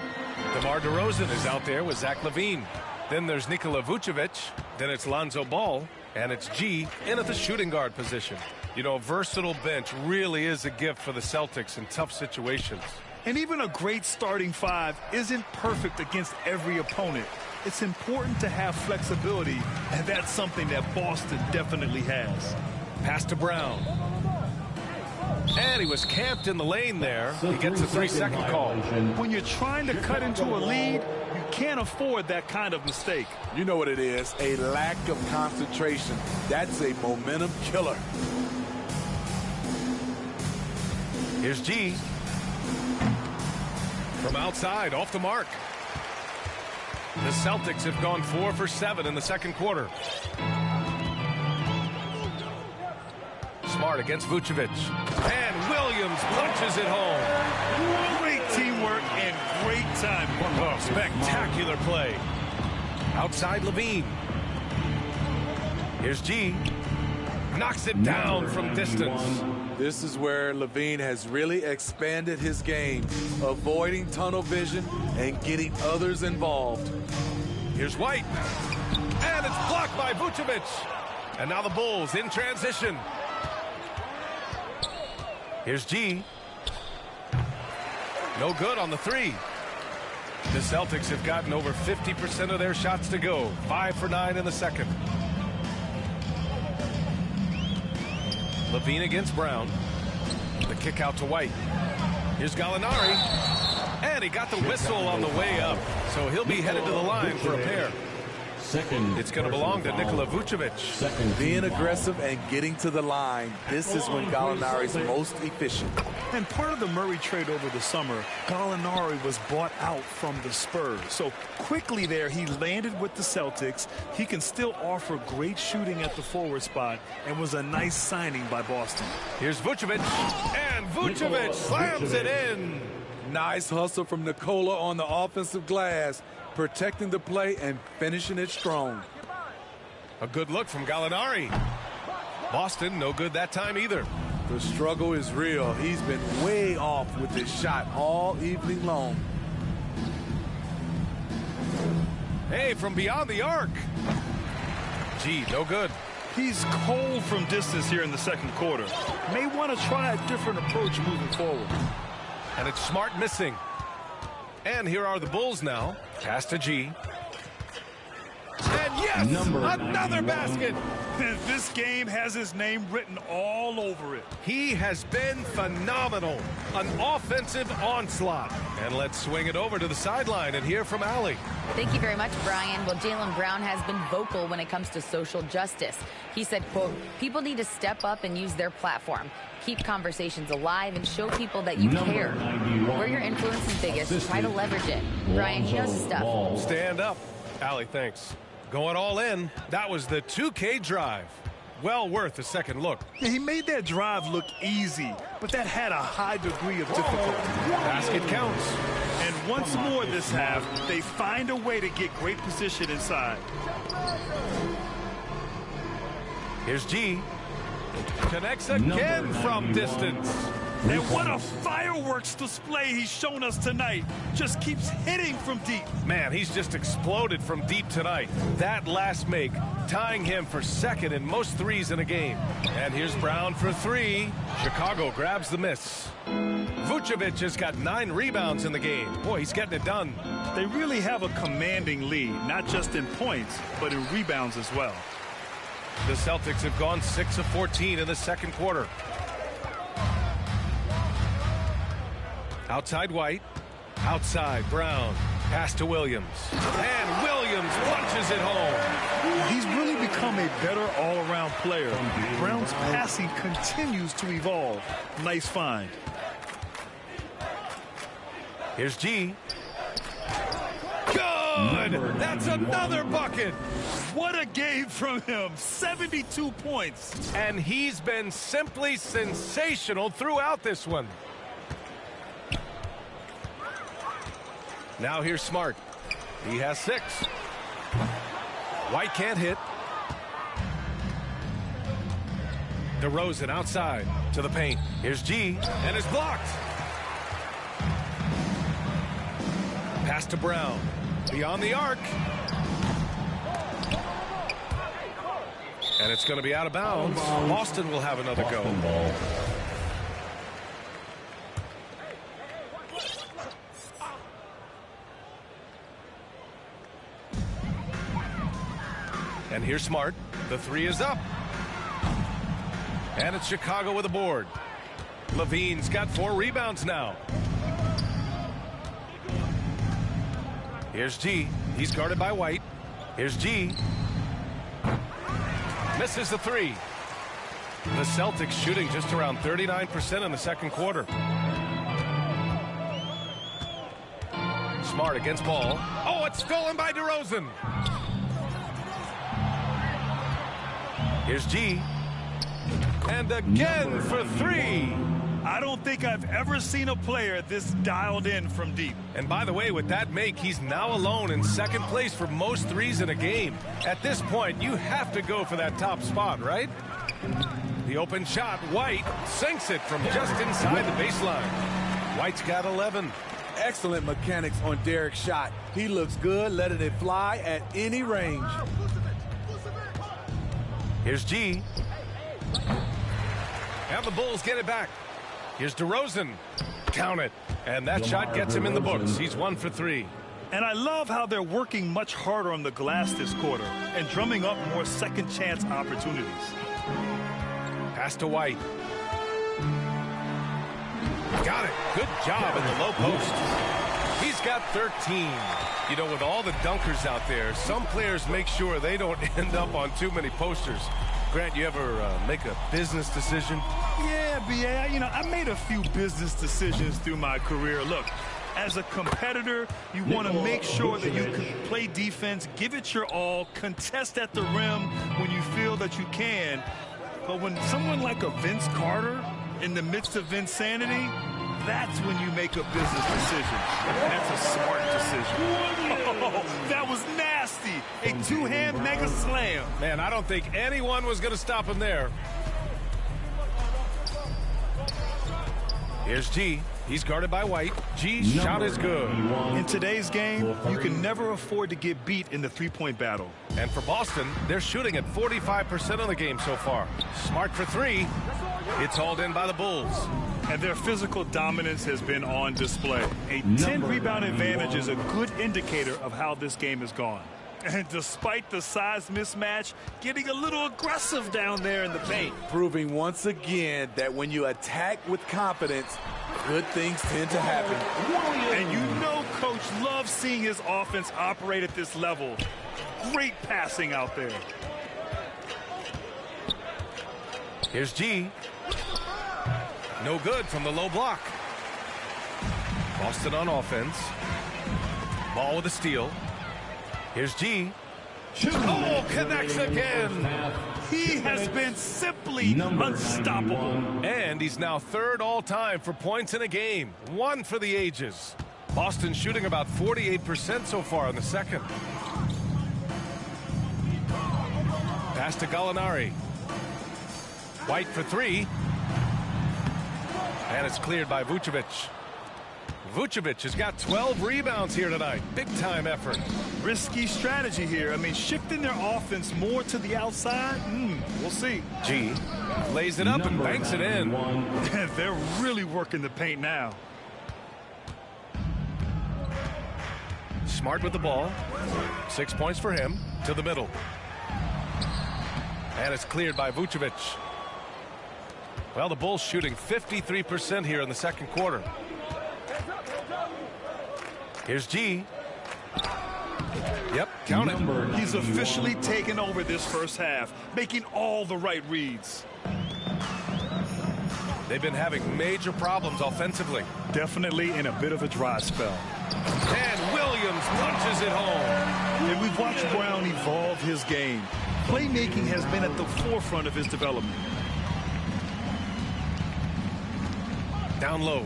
DeMar DeRozan is out there with Zach LaVine. Then there's Nikola Vucevic. Then it's Lonzo Ball. And it's G in at the shooting guard position. You know, a versatile bench really is a gift for the Celtics in tough situations. And even a great starting five isn't perfect against every opponent. It's important to have flexibility, and that's something that Boston definitely has. Pass to Brown. And he was camped in the lane there. He gets a 3-second call. When you're trying to cut into a lead, you can't afford that kind of mistake. You know what it is, a lack of concentration. That's a momentum killer. Here's G. From outside, off the mark. The Celtics have gone 4 for 7 in the second quarter. Smart against Vucevic. And Williams punches it home. Great teamwork and great time. Oh, spectacular play. Outside Levine. Here's G. Knocks it down from distance. This is where Levine has really expanded his game, avoiding tunnel vision and getting others involved. Here's White. And it's blocked by Vucevic. And now the Bulls in transition. Here's G. No good on the 3. The Celtics have gotten over 50% of their shots to go. 5 for 9 in the second. Levine against Brown. The kick out to White. Here's Gallinari. And he got the whistle on the way up. So he'll be headed to the line for a pair. It's going to belong to Nikola Vucevic. Being aggressive and getting to the line. This is when Gallinari's most efficient. And part of the Murray trade over the summer, Gallinari was bought out from the Spurs. So quickly there, he landed with the Celtics. He can still offer great shooting at the forward spot and was a nice signing by Boston. Here's Vucevic. And Vucevic slams it in. Nice hustle from Nikola on the offensive glass, protecting the play and finishing it strong. A good look from Gallinari. Boston, no good that time either. The struggle is real. He's been way off with his shot all evening long. Hey, from beyond the arc. Gee, no good. He's cold from distance here in the second quarter. May want to try a different approach moving forward. And it's Smart missing. And here are the Bulls now. Pass to G. And yes, another basket. This game has his name written all over it. He has been phenomenal. An offensive onslaught. And let's swing it over to the sideline and hear from Allie. Thank you very much, Brian. Well, Jaylen Brown has been vocal when it comes to social justice. He said, quote, people need to step up and use their platform. Keep conversations alive and show people that you care. Where your influence is biggest, try to leverage it. Brian, he knows his stuff. Stand up. Allie, thanks. Going all in. That was the 2K drive. Well worth a second look. Yeah, he made that drive look easy, but that had a high degree of difficulty. Basket counts. And once more this half, they find a way to get great position inside. Here's G. Connects again from distance. And what a fireworks display he's shown us tonight. Just keeps hitting from deep. Man, he's just exploded from deep tonight. That last make, tying him for second in most threes in a game. And here's Brown for 3. Chicago grabs the miss. Vucevic has got 9 rebounds in the game. Boy, he's getting it done. They really have a commanding lead, not just in points, but in rebounds as well. The Celtics have gone 6 of 14 in the second quarter. Outside White. Outside Brown. Pass to Williams. And Williams punches it home. He's really become a better all-around player. Brown's passing continues to evolve. Nice find. Here's G. Good! That's another bucket! What a game from him. 72 points. And he's been simply sensational throughout this one. Now here's Smart. He has 6. White can't hit. DeRozan outside to the paint. Here's G, and it's blocked. Pass to Brown. Beyond the arc. And it's going to be out of bounds. Boston will have another go. And here's Smart. The three is up. And it's Chicago with a board. Levine's got 4 rebounds now. Here's G. He's guarded by White. Here's G. Misses the three. The Celtics shooting just around 39% in the second quarter. Smart against Ball. Oh, it's stolen by DeRozan. Here's G. And again for 3. I don't think I've ever seen a player this dialed in from deep. And by the way, with that make, he's now alone in second place for most threes in a game. At this point, you have to go for that top spot, right? The open shot, White sinks it from just inside the baseline. White's got 11. Excellent mechanics on Derek's shot. He looks good, letting it fly at any range. Here's G. And the Bulls get it back. Here's DeRozan. Count it. And that shot gets him in the books. He's 1 for 3. And I love how they're working much harder on the glass this quarter and drumming up more second chance opportunities. Pass to White. Got it. Good job in the low post. He's got 13. You know, with all the dunkers out there, some players make sure they don't end up on too many posters. Grant, you ever make a business decision? Yeah, B.A., I made a few business decisions through my career. Look, as a competitor, you want to make sure that you can play defense, give it your all, contest at the rim when you feel that you can. But when someone like a Vince Carter, in the midst of insanity, that's when you make a business decision. That's a smart decision. Oh, that was nasty. A two-hand mega slam. Man, I don't think anyone was going to stop him there. Here's G. He's guarded by White. G's shot is good. In today's game, you can never afford to get beat in the three-point battle. And for Boston, they're shooting at 45% of the game so far. Smart for 3. It's hauled in by the Bulls. And their physical dominance has been on display. A 10-rebound advantage is a good indicator of how this game has gone. And despite the size mismatch, getting a little aggressive down there in the paint. Proving once again that when you attack with confidence, good things tend to happen. And you know Coach loves seeing his offense operate at this level. Great passing out there. Here's G. No good from the low block. Boston on offense. Ball with a steal. Here's G. Oh, connects again. He has been simply unstoppable. And he's now 3rd all-time for points in a game. 1 for the ages. Boston shooting about 48% so far in the second. Pass to Gallinari. White for 3. And it's cleared by Vucevic. Vucevic has got 12 rebounds here tonight. Big-time effort. Risky strategy here. I mean, shifting their offense more to the outside, we'll see. G lays it up and banks it in. They're really working the paint now. Smart with the ball. 6 points for him. To the middle. And it's cleared by Vucevic. Well, the Bulls shooting 53% here in the second quarter. Here's G. Yep, count it. He's officially taken over this first half, making all the right reads. They've been having major problems offensively. Definitely in a bit of a dry spell. And Williams punches it home. And we've watched Brown evolve his game. Playmaking has been at the forefront of his development. Down low.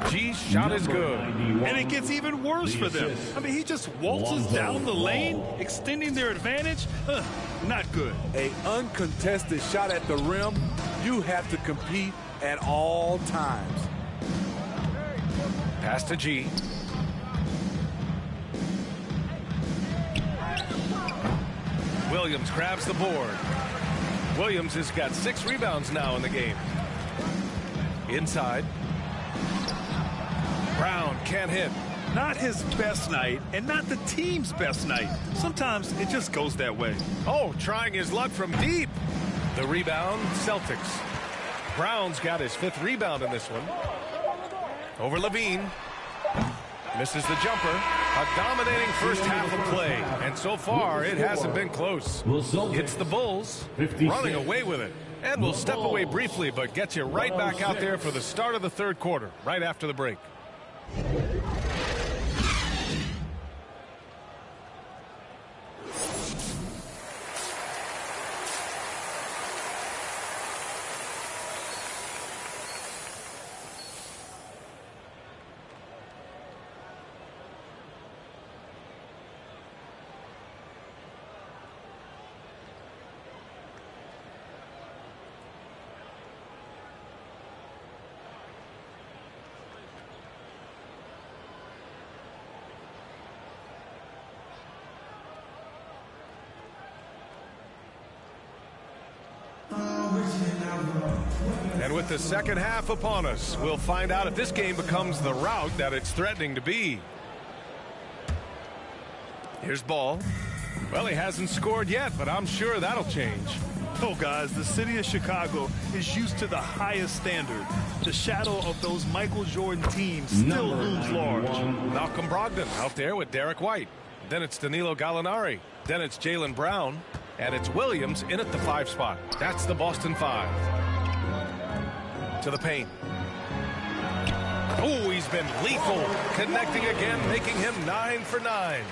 G's shot is good. And it gets even worse for them. I mean, he just waltzes down the lane, extending their advantage. Not good. An uncontested shot at the rim, you have to compete at all times. Pass to G. Williams grabs the board. Williams has got 6 rebounds now in the game. Inside. Brown can't hit. Not his best night and not the team's best night. Sometimes it just goes that way. Oh, trying his luck from deep. The rebound, Celtics. Brown's got his 5th rebound in this one. Over Levine. Misses the jumper. A dominating first half of play. And so far, it hasn't been close. It's the Bulls running away with it. And we'll step away briefly, but get you right back out there for the start of the 3rd quarter, right after the break. And with the second half upon us, we'll find out if this game becomes the rout that it's threatening to be. Here's Ball. Well, he hasn't scored yet, but I'm sure that'll change. Oh, guys, the city of Chicago is used to the highest standard. The shadow of those Michael Jordan teams still looms large. Malcolm Brogdon out there with Derek White. Then it's Danilo Gallinari. Then it's Jaylen Brown. And it's Williams in at the 5 spot. That's the Boston 5. To the paint. Oh, he's been lethal. Connecting again, making him 9 for 9.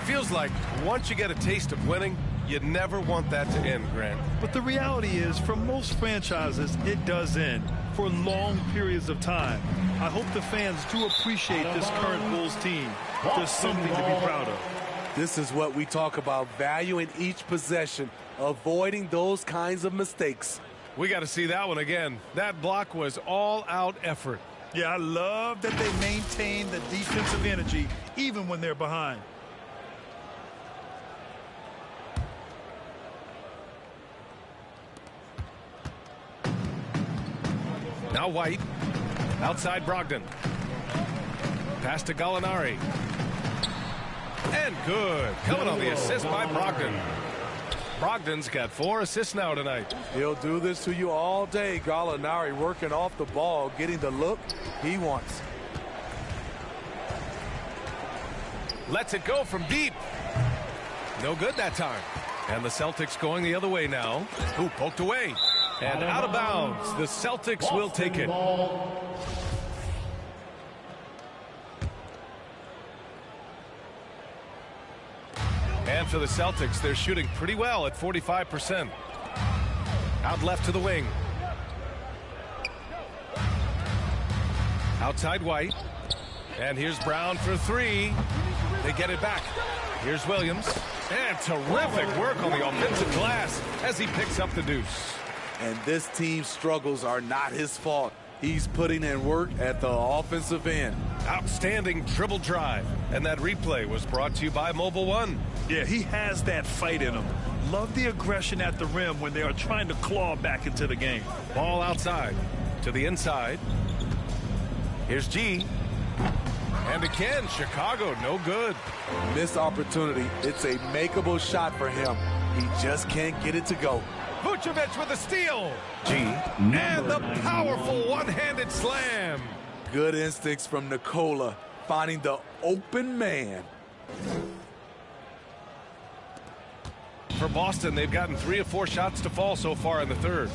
Feels like once you get a taste of winning, you never want that to end, Grant. But the reality is, for most franchises, it does end for long periods of time. I hope the fans do appreciate this current Bulls team. There's something to be proud of. This is what we talk about, valuing each possession, avoiding those kinds of mistakes. We got to see that one again. That block was all-out effort. Yeah, I love that they maintain the defensive energy even when they're behind. Now White. Outside Brogdon. Pass to Gallinari. And good. Coming on the assist by Brogdon. Brogdon's got 4 assists now tonight. He'll do this to you all day. Gallinari working off the ball, getting the look he wants. Lets it go from deep. No good that time. And the Celtics going the other way now. Ooh, poked away. And out of bounds. The Celtics will take it. And for the Celtics, they're shooting pretty well at 45%. Out left to the wing. Outside White. And here's Brown for 3. They get it back. Here's Williams. And terrific work on the offensive glass as he picks up the deuce. And this team's struggles are not his fault. He's putting in work at the offensive end. Outstanding dribble drive. And that replay was brought to you by Mobile One. Yeah, he has that fight in him. Love the aggression at the rim when they are trying to claw back into the game. Ball outside to the inside. Here's G. And again, Chicago, no good. Missed opportunity. It's a makeable shot for him. He just can't get it to go. Vucevic with a steal. G. And the powerful one-handed slam. Good instincts from Nikola, finding the open man. For Boston, they've gotten 3 of 4 shots to fall so far in the third.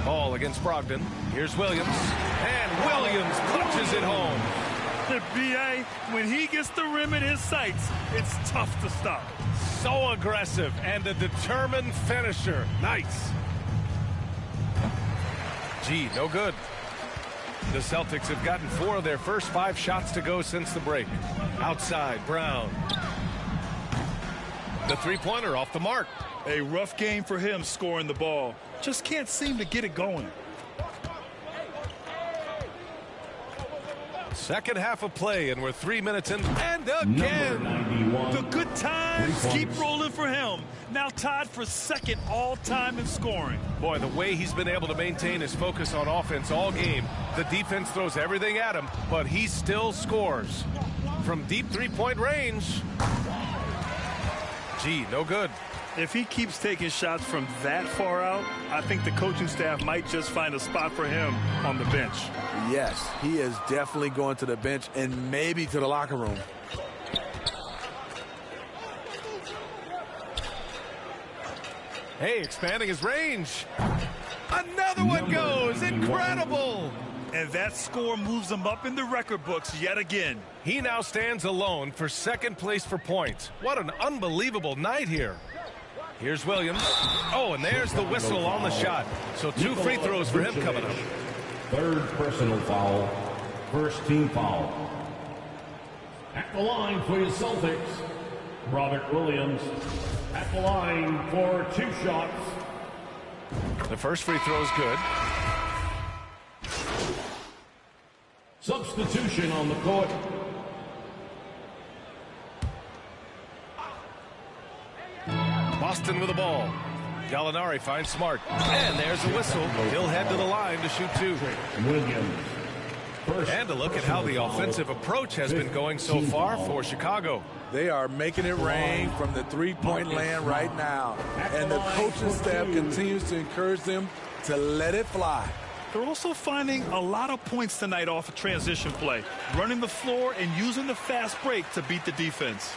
Ball against Brogdon. Here's Williams. And Williams punches it home. The BA, when he gets the rim in his sights, it's tough to stop. So aggressive and a determined finisher. Nice. G, no good. The Celtics have gotten 4 of their first 5 shots to go since the break. Outside, Brown. The three-pointer off the mark. A rough game for him scoring the ball. Just can't seem to get it going. Second half of play, and we're 3 minutes in. And again, the good times keep rolling for him. Now tied for second all-time in scoring. Boy, the way he's been able to maintain his focus on offense all game. The defense throws everything at him, but he still scores. From deep three-point range. G, no good. If he keeps taking shots from that far out, I think the coaching staff might just find a spot for him on the bench. Yes, he is definitely going to the bench and maybe to the locker room. Hey, expanding his range. Another one goes. Incredible. And that score moves him up in the record books yet again. He now stands alone for second place for points. What an unbelievable night here. Here's Williams. Oh, and there's the whistle on the shot. So 2 free throws for him coming up. Third personal foul. First team foul. At the line for the Celtics, Robert Williams. At the line for 2 shots. The first free throw is good. Substitution on the court. Boston with the ball. Gallinari finds Smart. And there's a whistle. He'll head to the line to shoot 2. Williams. And a look at how the offensive approach has been going so far for Chicago. They are making it rain from the three-point land right now. And the coaching staff continues to encourage them to let it fly. They're also finding a lot of points tonight off of transition play, running the floor and using the fast break to beat the defense.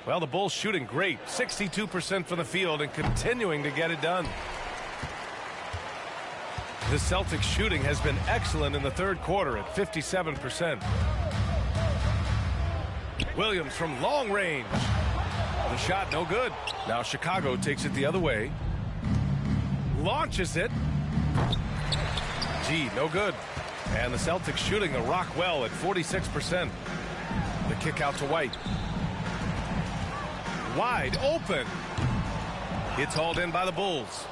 Well, the Bulls shooting great, 62% from the field and continuing to get it done. The Celtics shooting has been excellent in the third quarter at 57%. Williams from long range. The shot no good. Now Chicago takes it the other way. Launches it. G, no good. And the Celtics shooting the rock well at 46%. The kick out to White. Wide open. It's hauled in by the Bulls.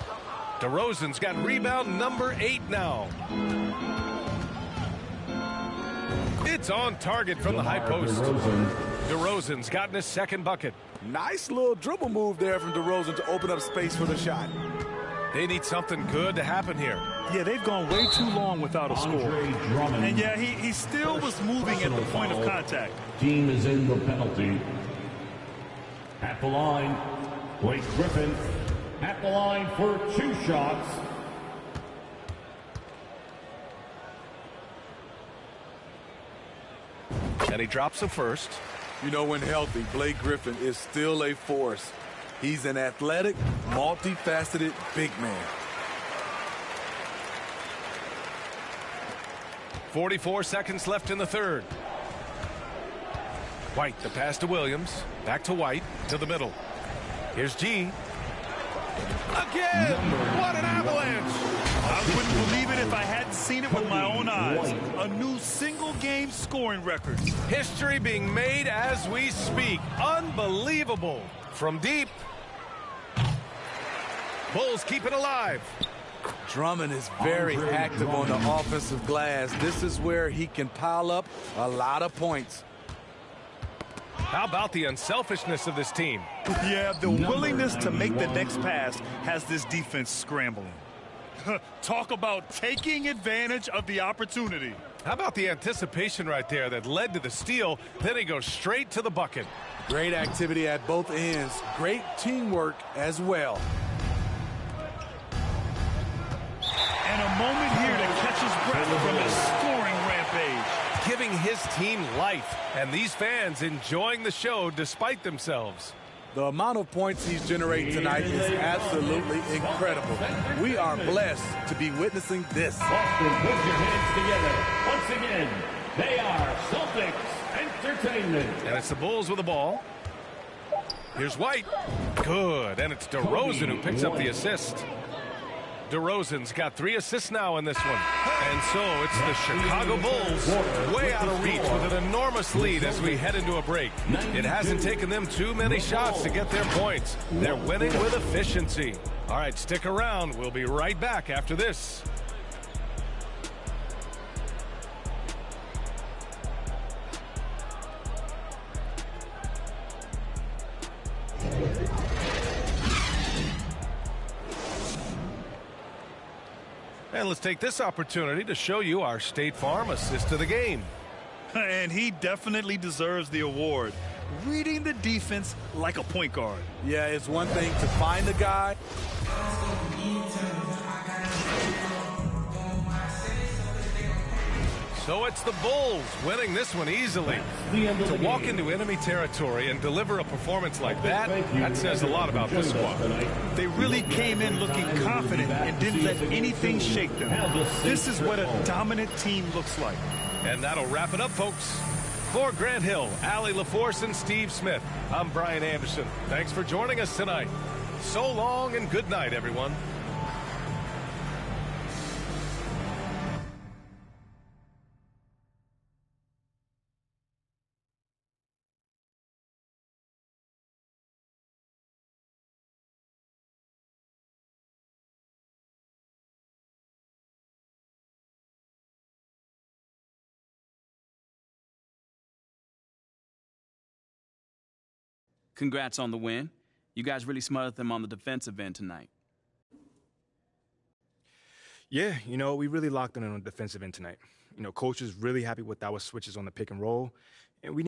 DeRozan's got rebound number 8 now. It's on target from the high post. DeRozan's gotten his second bucket. Nice little dribble move there from DeRozan to open up space for the shot. They need something good to happen here. Yeah, they've gone way too long without a score. And yeah, he still was moving at the point of contact. Team is in the penalty. At the line, Blake Griffin. At the line for 2 shots. And he drops the first. You know, when healthy, Blake Griffin is still a force. He's an athletic, multifaceted big man. 44 seconds left in the third. White, the pass to Williams. Back to White, to the middle. Here's G. Again! What an avalanche! I wouldn't believe it if I hadn't seen it with my own eyes. A new single-game scoring record. History being made as we speak. Unbelievable. From deep. Bulls keep it alive. Drummond is very active on the offensive glass. This is where he can pile up a lot of points. How about the unselfishness of this team? Yeah, the willingness to make the next pass has this defense scrambling. Talk about taking advantage of the opportunity. How about the anticipation right there that led to the steal? Then he goes straight to the bucket. Great activity at both ends. Great teamwork as well. And a moment here to catch his breath from his scoring rampage. Giving his team life, and these fans enjoying the show despite themselves. The amount of points he's generating tonight is absolutely incredible. We are blessed to be witnessing this. Boston, put your hands together. Once again, they are Celtics Entertainment. And it's the Bulls with the ball. Here's White. Good, and it's DeRozan who picks up the assist. DeRozan's got 3 assists now in this one. And so it's the Chicago Bulls way out of reach with an enormous lead as we head into a break. It hasn't taken them too many shots to get their points. They're winning with efficiency. All right, stick around. We'll be right back after this. And let's take this opportunity to show you our State Farm assist of the game. And he definitely deserves the award. Reading the defense like a point guard. Yeah, it's one thing to find the guy. So it's the Bulls winning this one easily. To walk into enemy territory and deliver a performance like that, that says a lot about this squad. They really came in looking confident and didn't let anything shake them. This is what a dominant team looks like. And that'll wrap it up, folks. For Grant Hill, Allie LaForce, and Steve Smith, I'm Brian Anderson. Thanks for joining us tonight. So long and good night, everyone. Congrats on the win. You guys really smothered them on the defensive end tonight. Yeah, we really locked in on the defensive end tonight. Coach is really happy with our switches on the pick and roll. And we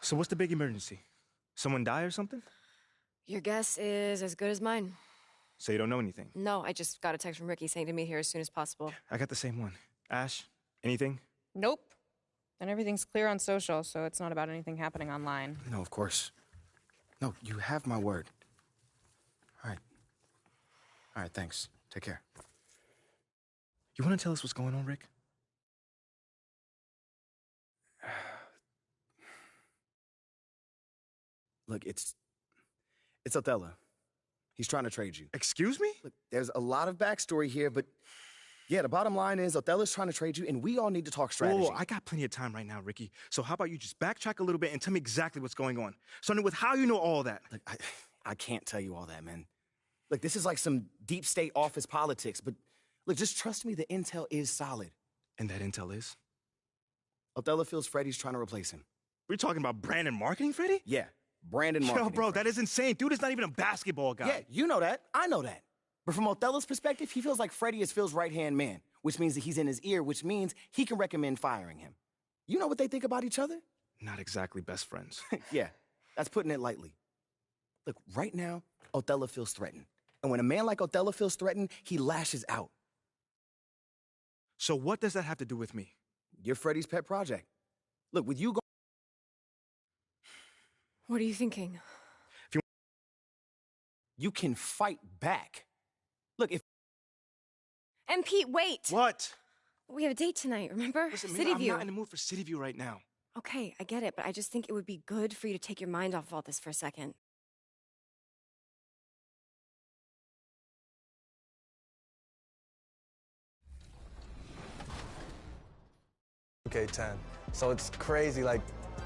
So what's the big emergency? Someone die or something? Your guess is as good as mine. So you don't know anything? No, I just got a text from Ricky saying to meet here as soon as possible. I got the same one. Ash, anything? Nope. And everything's clear on social, so it's not about anything happening online. No, of course. No, you have my word. All right. All right, thanks. Take care. You want to tell us what's going on, Rick? Look, it's Othello. He's trying to trade you. Excuse me? Look, there's a lot of backstory here, but yeah, the bottom line is Othello's trying to trade you, and we all need to talk strategy. Whoa, I got plenty of time right now, Ricky. So how about you just backtrack a little bit and tell me exactly what's going on? Starting with how you know all that. Look, I can't tell you all that, man. Look, this is like some deep state office politics, but look, just trust me, the intel is solid. And that intel is? Othello feels Freddie's trying to replace him. We're talking about Brandon marketing, Freddie? Yeah, Brandon marketing. Yo, bro, that is insane. Dude is not even a basketball guy. Yeah, you know that. I know that. But from Othello's perspective, he feels like Freddie is Phil's right-hand man, which means that he's in his ear, which means he can recommend firing him. You know what they think about each other? Not exactly best friends. Yeah, that's putting it lightly. Look, right now, Othello feels threatened. And when a man like Othello feels threatened, he lashes out. So what does that have to do with me? You're Freddie's pet project. Look, with you going... What are you thinking? You can fight back. Look, if... And Pete, wait! What? We have a date tonight, remember? Listen, City I'm View. not in the mood for City View right now. Okay, I get it, but I just think it would be good for you to take your mind off all this for a second. Okay, 10. So it's crazy. Like,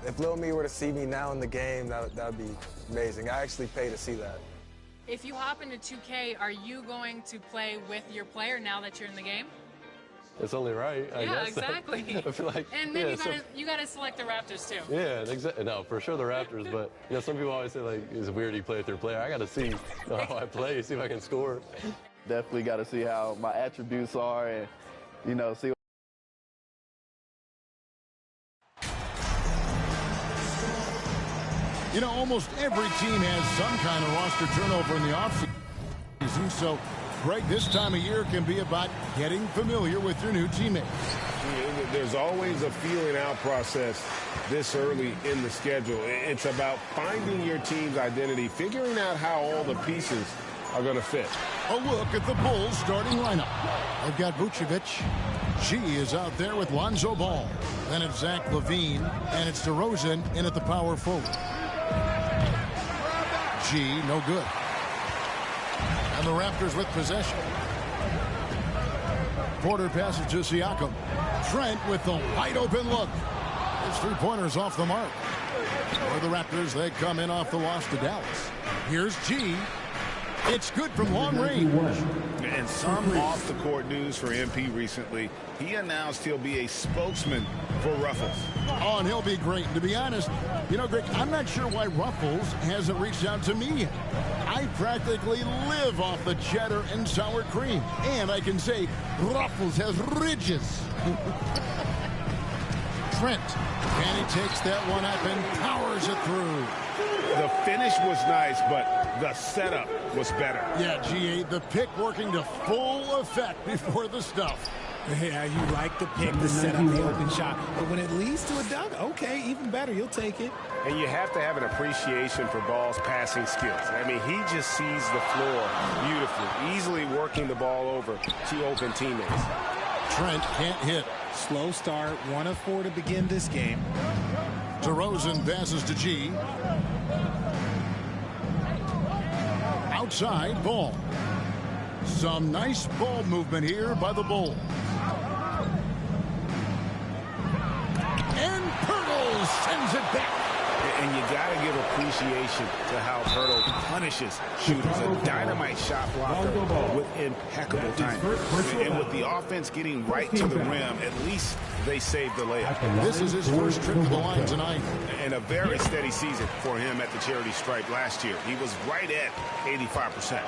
if Lil Me were to see me now in the game, that would be amazing. I actually pay to see that. If you hop into 2K, are you going to play with your player now that you're in the game? It's only right, I guess. Exactly. I feel like, and then you gotta select the Raptors too. Yeah, exactly. No, for sure the Raptors, but you know, some people always say like, it's weird you play with your player. I gotta see how I play, see if I can score. Definitely gotta see how my attributes are and, you know, see. You know, almost every team has some kind of roster turnover in the offseason, so, Greg, this time of year can be about getting familiar with your new teammates. There's always a feeling out process this early in the schedule. It's about finding your team's identity, figuring out how all the pieces are going to fit. A look at the Bulls starting lineup. They've got Vucevic. G is out there with Lonzo Ball. Then it's Zach LaVine, and it's DeRozan in at the power forward. G, no good. And the Raptors with possession. Porter passes to Siakam. Trent with the wide open look. His three-pointers off the mark. For the Raptors, they come in off the loss to Dallas. Here's G. It's good from long range. And some off-the-court news for MP recently. He announced he'll be a spokesman for Ruffles. Oh, and he'll be great. And to be honest, you know, Greg, I'm not sure why Ruffles hasn't reached out to me yet. I practically live off the cheddar and sour cream. And I can say Ruffles has ridges. Trent, and he takes that one up and powers it through. The finish was nice, but the setup was better. Yeah, GA, the pick working to full effect before the stuff. Yeah, you like the pick, the setup, the open shot. But when it leads to a dunk, okay, even better, you'll take it. And you have to have an appreciation for Ball's passing skills. I mean, he just sees the floor beautifully, easily working the ball over to open teammates. Trent can't hit. Slow start, 1 of 4 to begin this game. DeRozan passes to G. Outside, Ball. Some nice ball movement here by the Bulls. And Pirtle sends it back. And you got to give appreciation to how Pirtle punishes shooters. A dynamite shot blocker with impeccable timing. And with the offense getting right to the rim, at least they saved the layup. This is his first trip to the line tonight. And a very steady season for him at the charity stripe last year. He was right at 85%.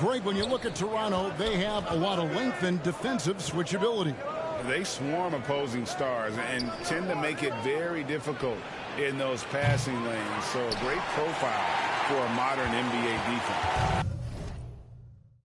Greg, when you look at Toronto, they have a lot of length and defensive switchability. They swarm opposing stars and tend to make it very difficult in those passing lanes. So a great profile for a modern NBA defense.